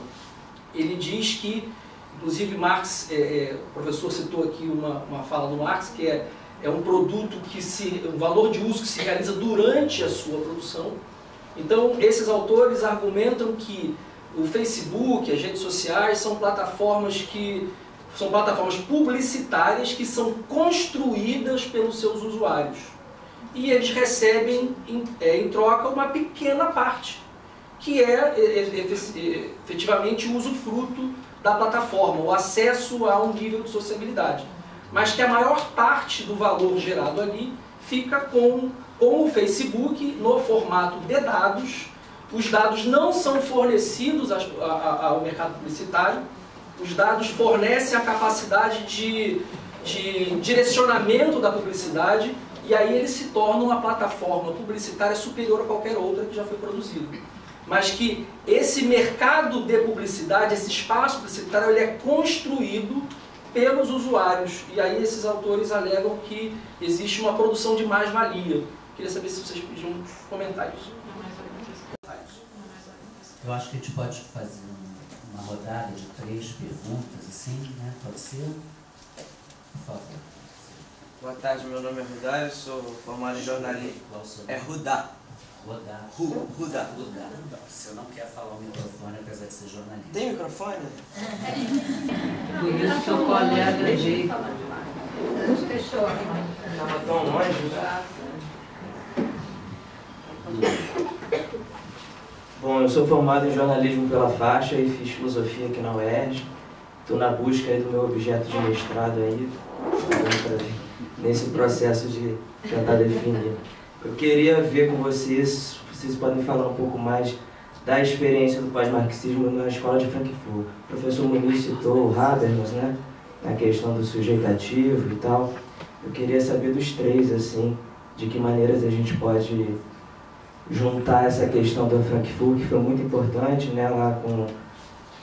[SPEAKER 8] Ele diz que, inclusive Marx, o professor citou aqui uma fala do Marx, que é um produto o valor de uso que se realiza durante a sua produção. Então, esses autores argumentam que o Facebook, as redes sociais, são plataformas publicitárias que são construídas pelos seus usuários. E eles recebem, em troca, uma pequena parte, que é efetivamente o usufruto da plataforma, o acesso a um nível de sociabilidade. Mas que a maior parte do valor gerado ali fica com o Facebook no formato de dados. Os dados não são fornecidos ao mercado publicitário. Os dados fornecem a capacidade de direcionamento da publicidade, e aí ele se torna uma plataforma publicitária superior a qualquer outra que já foi produzida. Mas que esse mercado de publicidade, esse espaço publicitário, ele é construído pelos usuários. E aí esses autores alegam que existe uma produção de mais-valia. Queria saber se vocês podiam comentar isso.
[SPEAKER 2] Eu acho que a gente pode fazer uma rodada de 3 perguntas, assim, né? Pode ser? Por favor.
[SPEAKER 9] Boa tarde, meu nome é Rudá, eu sou formado em jornalismo. É Rudá.
[SPEAKER 2] Rudá.
[SPEAKER 9] Rudá.
[SPEAKER 2] Você não quer falar o microfone, apesar de ser jornalista.
[SPEAKER 9] Tem microfone?
[SPEAKER 6] Por isso que o colega de...
[SPEAKER 7] Fechou.
[SPEAKER 9] Estava tão longe. Bom, eu sou formado em jornalismo pela faixa e fiz filosofia aqui na UERJ. Estou na busca aí do meu objeto de mestrado aí, nesse processo de tentar definir. Eu queria ver com vocês podem falar um pouco mais da experiência do pós-marxismo na escola de Frankfurt. O professor Muniz citou o Habermas, né, na questão do sujeitativo e tal. Eu queria saber dos 3, assim, de que maneiras a gente pode juntar essa questão do Frankfurt, que foi muito importante, né, lá com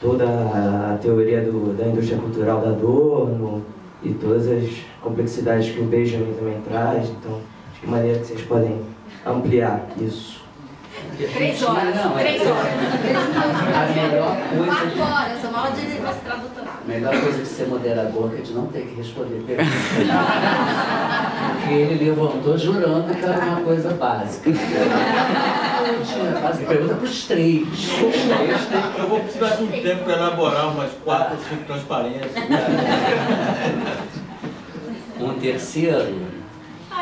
[SPEAKER 9] toda a teoria da indústria cultural da Adorno e todas as complexidades que o Benjamin também traz. Então, de que maneira que vocês podem ampliar isso?
[SPEAKER 1] 3 horas.
[SPEAKER 2] Não,
[SPEAKER 1] 3 horas.
[SPEAKER 2] A melhor coisa...
[SPEAKER 1] 4 horas, uma aula de mestrado doutorado.
[SPEAKER 2] A melhor coisa de ser moderador é de não ter que responder perguntas. Porque ele levantou jurando que era uma coisa básica. Pergunta para os 3.
[SPEAKER 4] Eu vou precisar de um tempo para elaborar umas 4 ou 5 transparências.
[SPEAKER 2] Um terceiro.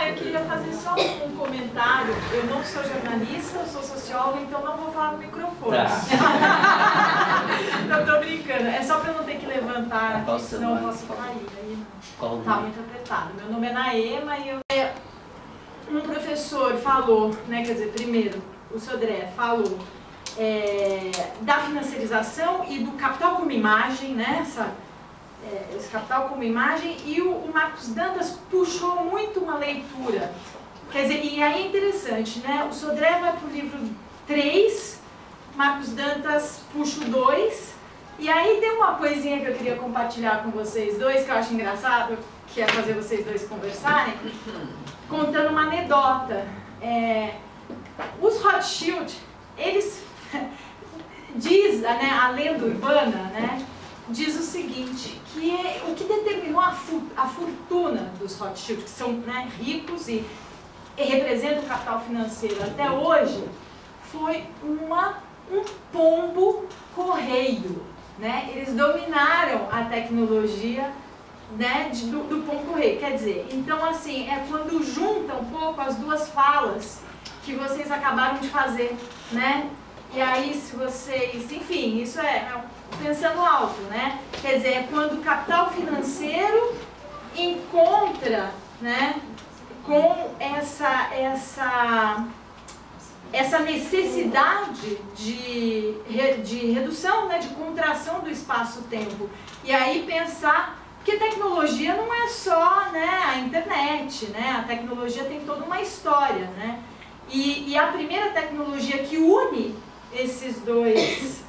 [SPEAKER 6] Eu queria fazer só um comentário. Eu não sou jornalista, eu sou socióloga, então não vou falar no microfone. Não tô brincando. É só para não ter que levantar, senão eu posso cair. Aí não. Tá muito apertado. Meu nome é Naema e um professor falou, né, quer dizer, primeiro, o Sodré falou da financiarização e do capital como imagem, né, esse capital como imagem, e o Marcos Dantas puxou muito uma leitura. Quer dizer, e aí é interessante, né? O Sodré vai para o livro 3, Marcos Dantas puxa o 2, e aí tem uma coisinha que eu queria compartilhar com vocês dois, que eu acho engraçado, que é fazer vocês dois conversarem, contando uma anedota. Os Rothschild, eles diz, né, a lenda urbana, né, diz o seguinte, que o que determinou a fortuna dos Rothschild, que são, né, ricos e representam o capital financeiro até hoje, foi um pombo correio, né? Eles dominaram a tecnologia, né, do pombo correio. Quer dizer, então assim, é quando junta um pouco as duas falas que vocês acabaram de fazer, né? E aí, se vocês, enfim, isso é pensando alto, né? Quer dizer, é quando o capital financeiro encontra, né, com essa necessidade de redução, né, de contração do espaço-tempo. E aí pensar que tecnologia não é só, né, a internet, né? A tecnologia tem toda uma história, né? E a primeira tecnologia que une esses dois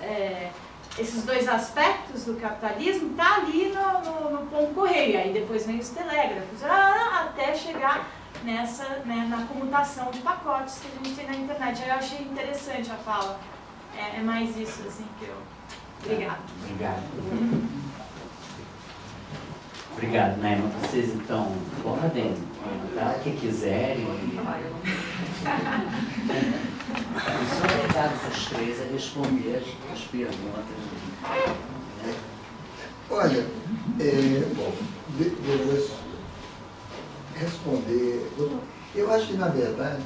[SPEAKER 6] aspectos do capitalismo está ali no pombo correio. Aí depois vem os telégrafos, até chegar nessa, né, na comutação de pacotes que a gente tem na internet. Aí eu achei interessante a fala. É mais isso, assim, que eu... Obrigada.
[SPEAKER 2] Obrigado. Obrigado, Naima. Vocês, então, podem perguntar o que quiserem. São obrigados os três a responder as perguntas.
[SPEAKER 3] Olha, bom, depois responder. Eu acho que, na verdade,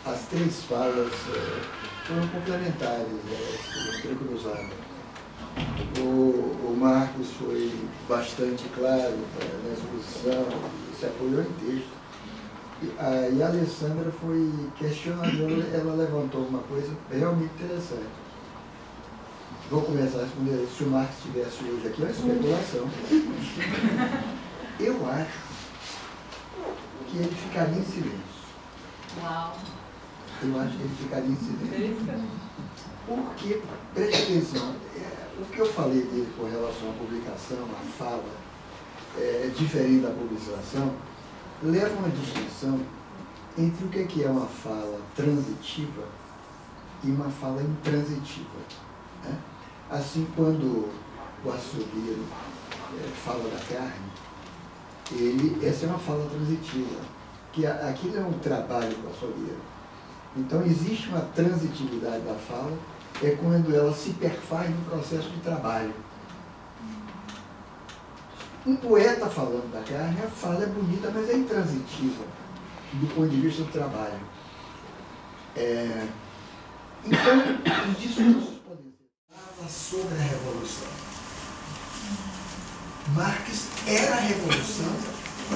[SPEAKER 3] as três falas foram complementares, entrecruzadas. O Marcos foi bastante claro na exposição, se apoiou em texto. E a Alessandra foi questionadora, ela levantou uma coisa realmente interessante. Vou começar a responder. Se o Marcos estivesse hoje aqui, é uma especulação. Eu acho que ele ficaria em silêncio.
[SPEAKER 6] Uau!
[SPEAKER 3] Eu acho que ele ficaria em silêncio. Porque, preste atenção, o que eu falei dele com relação à publicação, à fala, diferente da publicação, leva uma distinção entre o que é uma fala transitiva e uma fala intransitiva. Né? Assim, quando o açougueiro fala da carne, essa é uma fala transitiva, que aquilo é um trabalho do açougueiro. Então, existe uma transitividade da fala, é quando ela se perfaz no processo de trabalho. Um poeta falando da carne, a fala é bonita, mas é intransitiva, do ponto de vista do trabalho. Então, os discursos podem ser sobre a Revolução. Marx era a Revolução,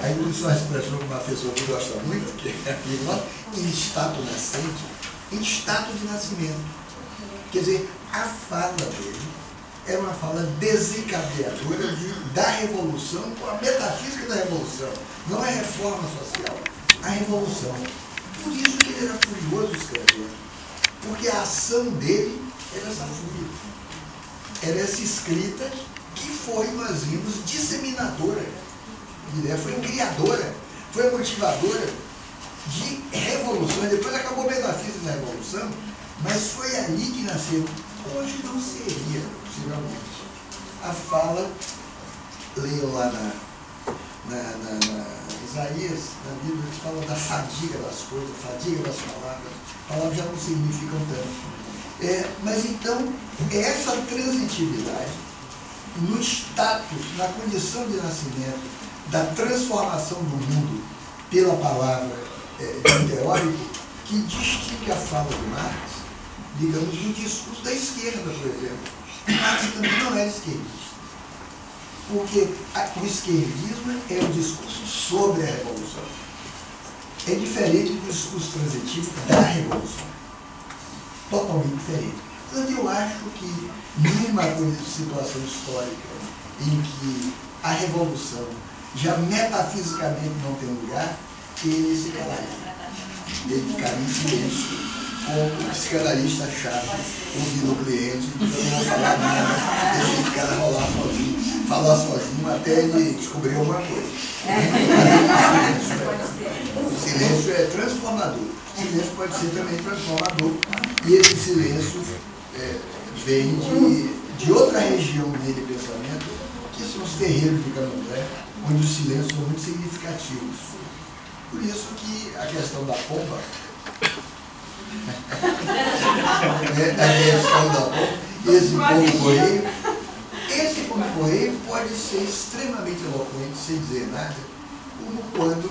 [SPEAKER 3] aí por isso a expressão que o professor me gosta muito, que é em estado nascente, em estado de nascimento. Quer dizer, a fala dele era uma fala desencadeadora da Revolução, com a metafísica da Revolução. Não é reforma social, a Revolução. Por isso que ele era furioso escrevendo. Porque a ação dele era essa fúria. Era essa escrita que foi, nós vimos, disseminadora de ideia, foi criadora, foi motivadora de revolução. E depois acabou a metafísica da Revolução, mas foi ali que nasceu. Hoje não seria, possivelmente. A fala, leiam lá na Isaías, na Bíblia, que fala da fadiga das coisas, fadiga das palavras. Palavras já não significam tanto. Mas então, essa transitividade, no status, na condição de nascimento, da transformação do mundo pela palavra de um teórico, que distingue a fala de Marx, digamos, do discurso da esquerda, por exemplo. Marx também não era esquerdista. Porque o esquerdismo é o discurso sobre a Revolução. É diferente do discurso transitivo da Revolução. Totalmente diferente. Portanto, eu acho que, numa situação histórica em que a Revolução já metafisicamente não tem lugar, ele se calaria. Ele ficaria em silêncio, como psicanalista-chave, ouvindo o cliente, eu não vou falar nada, deixa esse cara rolar sozinho, falar sozinho até ele descobrir alguma coisa. O silêncio é transformador. O silêncio pode ser também transformador, E esse silêncio vem de outra região dele, pensamento, que são os terreiros de Candomblé, onde os silêncios são muito significativos. Por isso que a questão da pomba, esse pombo-correio pode ser extremamente eloquente, sem dizer nada, como quando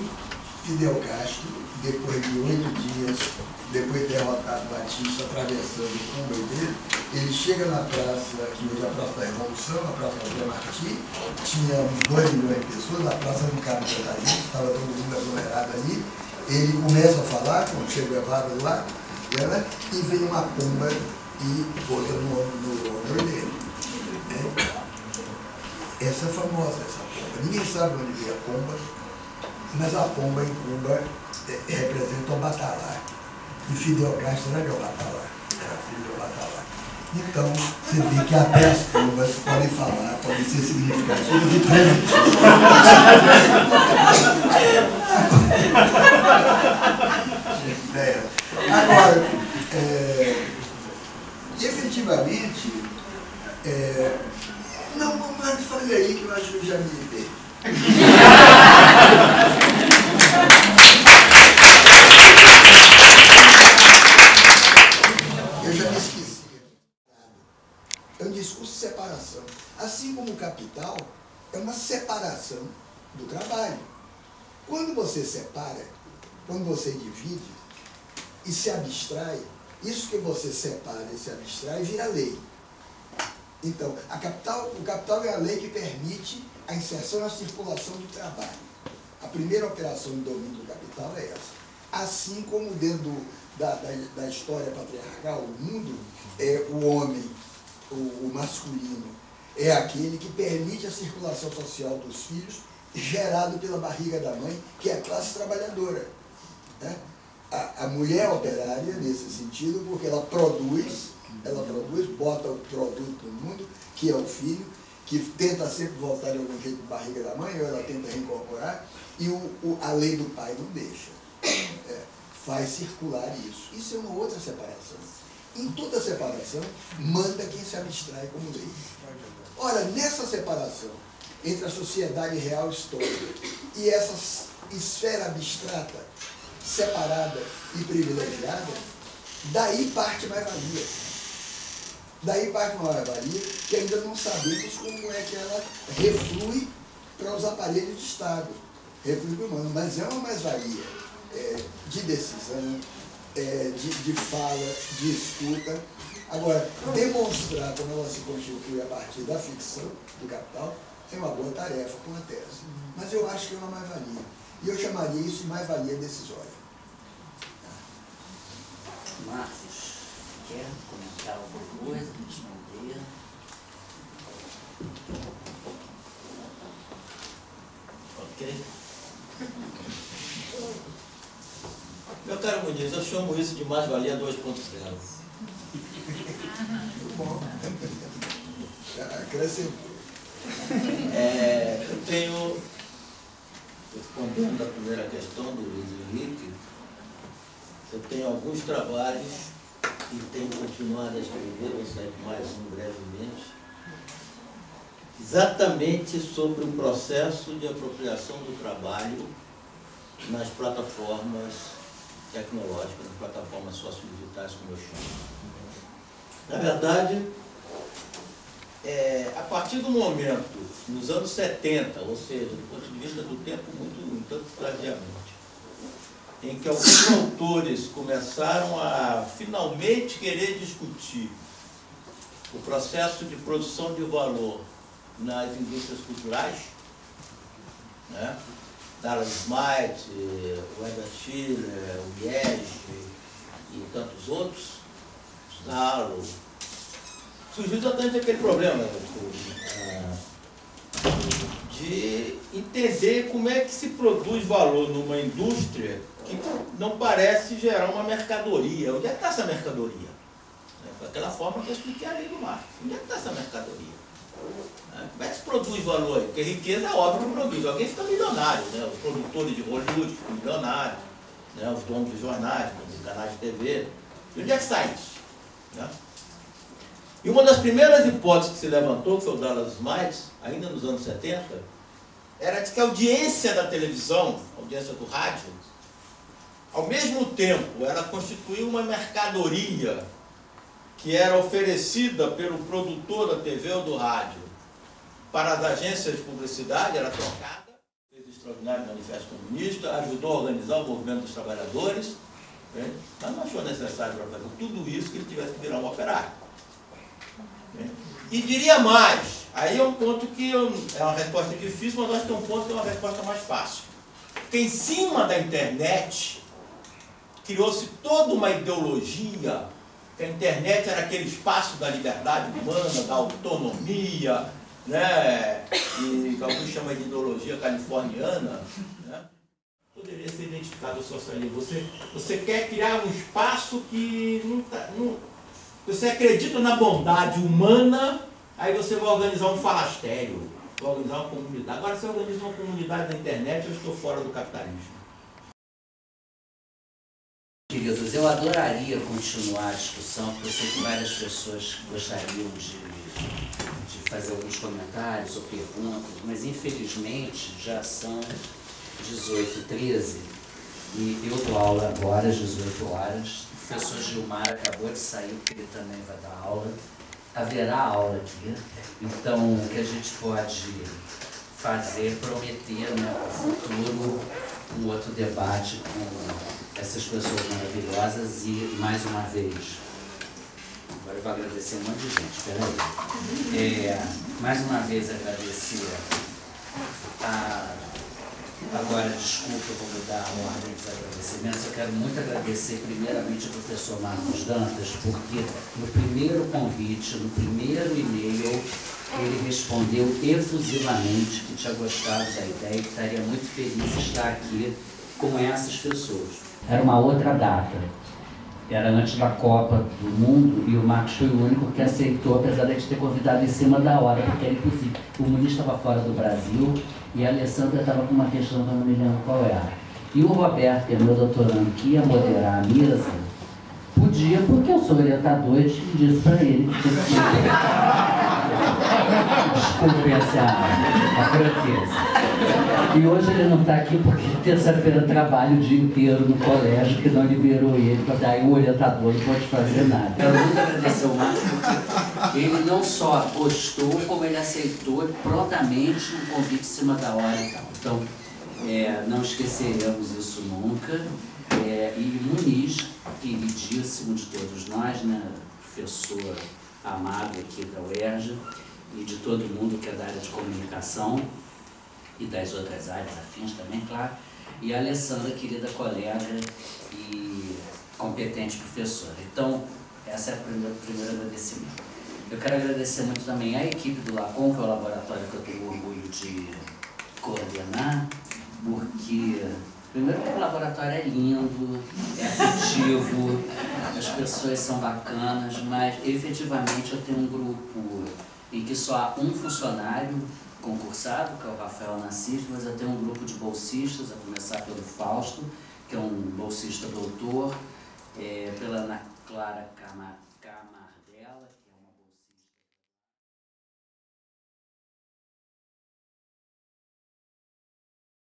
[SPEAKER 3] Fidel Castro, depois de 8 dias, depois de derrotado Batista, atravessando o comboio dele, ele chega na praça, que hoje é a Praça da Revolução, a Praça José Martí, tinha uns 2 milhões de pessoas, a praça não cabe tanta gente, estava todo mundo aglomerado ali, ele começa a falar com o Che Guevara lá, e vem uma pomba e bota no ombro dele. Essa é famosa, essa pomba. Ninguém sabe onde veio a pomba, mas a pomba em Cuba representa o Batalá. E Fidel Castro era o Batalá, era filho do Batalá. Então, você vê que até as pombas podem falar, podem ser significativas e presentes. Agora, efetivamente, não, mas fale aí que eu acho que eu já me perdi. Eu já me esqueci. É um discurso de separação. Assim como o capital é uma separação do trabalho. Quando você separa, quando você divide e se abstrai, isso que você separa e se abstrai vira lei. Então, o capital é a lei que permite a inserção na circulação do trabalho. A primeira operação de domínio do capital é essa. Assim como dentro da história patriarcal, o mundo, o homem, o masculino, é aquele que permite a circulação social dos filhos, gerado pela barriga da mãe, que é a classe trabalhadora. Né? A mulher operária, nesse sentido, porque ela produz, bota o produto no mundo, que é o filho, que tenta sempre voltar de algum jeito para a barriga da mãe, ou ela tenta reincorporar, e a lei do pai não deixa. Faz circular isso. Isso é uma outra separação. Em toda separação, manda quem se abstrai como lei. Ora, nessa separação entre a sociedade real histórica e essa esfera abstrata, separada e privilegiada, daí parte mais-valia. Daí parte uma mais-valia que ainda não sabemos como é que ela reflui para os aparelhos de Estado. Reflui para o humano, mas é uma mais-valia de decisão, de fala, de escuta. Agora, demonstrar como ela se constitui a partir da ficção do capital é uma boa tarefa com a tese. Mas eu acho que é uma mais-valia. E eu chamaria isso de mais-valia decisória.
[SPEAKER 2] Marcos, quer comentar alguma coisa, responder?
[SPEAKER 5] Ok. Meu caro Muniz, eu chamo isso de mais-valia 2.0.
[SPEAKER 3] Muito bom. Acrescentou.
[SPEAKER 5] Eu tenho, respondendo a primeira questão do Luiz Henrique, eu tenho alguns trabalhos e tenho continuado a escrever, vou sair mais um brevemente, exatamente sobre o processo de apropriação do trabalho nas plataformas tecnológicas, nas plataformas sociodigitais, como eu chamo. Na verdade, a partir do momento, nos anos 70, ou seja, do ponto de vista do tempo muito tanto tardiamente, em que alguns autores começaram a finalmente querer discutir o processo de produção de valor nas indústrias culturais, né? Dallas Smith, o Edward Schiller, o Liege e tantos outros, Salo, surgiu exatamente aquele problema de entender como é que se produz valor numa indústria que não parece gerar uma mercadoria. Onde é que está essa mercadoria? Daquela forma que eu expliquei ali no marketing. Onde é que está essa mercadoria? Como é que se produz valor aí? Porque riqueza é óbvio que produz. Alguém fica milionário, né? Os produtores de Hollywood ficam milionários, né? Os donos de jornais, de canais de TV. E onde é que sai isso? né? E uma das primeiras hipóteses que se levantou, que foi o Dallas Smiles, ainda nos anos 70, era de que a audiência da televisão, a audiência do rádio, ao mesmo tempo, ela constituía uma mercadoria que era oferecida pelo produtor da TV ou do rádio para as agências de publicidade, era trocada, fez o extraordinário manifesto comunista, ajudou a organizar o movimento dos trabalhadores, né? Mas não achou necessário para fazer tudo isso que ele tivesse que virar um operário. Né? E diria mais, aí é um ponto que é uma resposta difícil, mas acho que é um ponto que é uma resposta mais fácil. Porque em cima da internet criou-se toda uma ideologia que a internet era aquele espaço da liberdade humana, da autonomia, né? E que alguns chamam de ideologia californiana, né? Poderia ser identificado o socialismo. Você quer criar um espaço que você acredita na bondade humana, aí você vai organizar um falastério, vai organizar uma comunidade. Agora, se eu organizo uma comunidade na internet, eu estou fora do capitalismo.
[SPEAKER 2] Queridos, eu adoraria continuar a discussão, porque eu sei que várias pessoas gostariam de fazer alguns comentários ou perguntas, mas infelizmente já são 18h13 e eu dou aula agora às 18 horas. O professor Gilmar acabou de sair, porque ele também vai dar aula. Haverá aula aqui, então o que a gente pode fazer, prometer, né, para o futuro, um outro debate com essas pessoas maravilhosas e, mais uma vez, agora eu vou agradecer um monte de gente, espera aí. Mais uma vez agradecer agora, desculpa, eu vou mudar a ordem dos agradecimentos. Eu quero muito agradecer primeiramente ao professor Marcos Dantas, porque no primeiro convite, no primeiro e-mail, ele respondeu efusivamente que tinha gostado da ideia e que estaria muito feliz de estar aqui com essas pessoas. Era uma outra data, era antes da Copa do Mundo, e o Marcos foi o único que aceitou, apesar de ter convidado em cima da hora, porque era impossível. O Muniz estava fora do Brasil e a Alessandra estava com uma questão que eu não me lembro qual era. E o Roberto, que é meu doutorando, que ia moderar a mesa, podia, porque eu sou orientador, e disse para ele que tinha que... Desculpe a franqueza. E hoje ele não está aqui porque terça-feira trabalha o dia inteiro no colégio, que não liberou ele para dar o orientador, não pode fazer nada. Quero muito agradecer ao Marcos, porque ele não só gostou, como ele aceitou prontamente um convite em cima da hora e tal. Então, não esqueceremos isso nunca. E Muniz, queridíssimo de todos nós, né? Professor amado aqui da UERJ, e de todo mundo que é da área de comunicação e das outras áreas afins também, claro. E a Alessandra, querida colega e competente professora. Então, essa é o primeiro agradecimento. Eu quero agradecer muito também à equipe do LACOM, que é o laboratório que eu tenho orgulho de coordenar, porque, primeiro, que o laboratório é lindo, é afetivo, as pessoas são bacanas, mas efetivamente eu tenho um grupo em que só há um funcionário concursado, que é o Rafael Nassif, mas eu tenho um grupo de bolsistas, a começar pelo Fausto, que é um bolsista doutor, pela Ana Clara Camardella,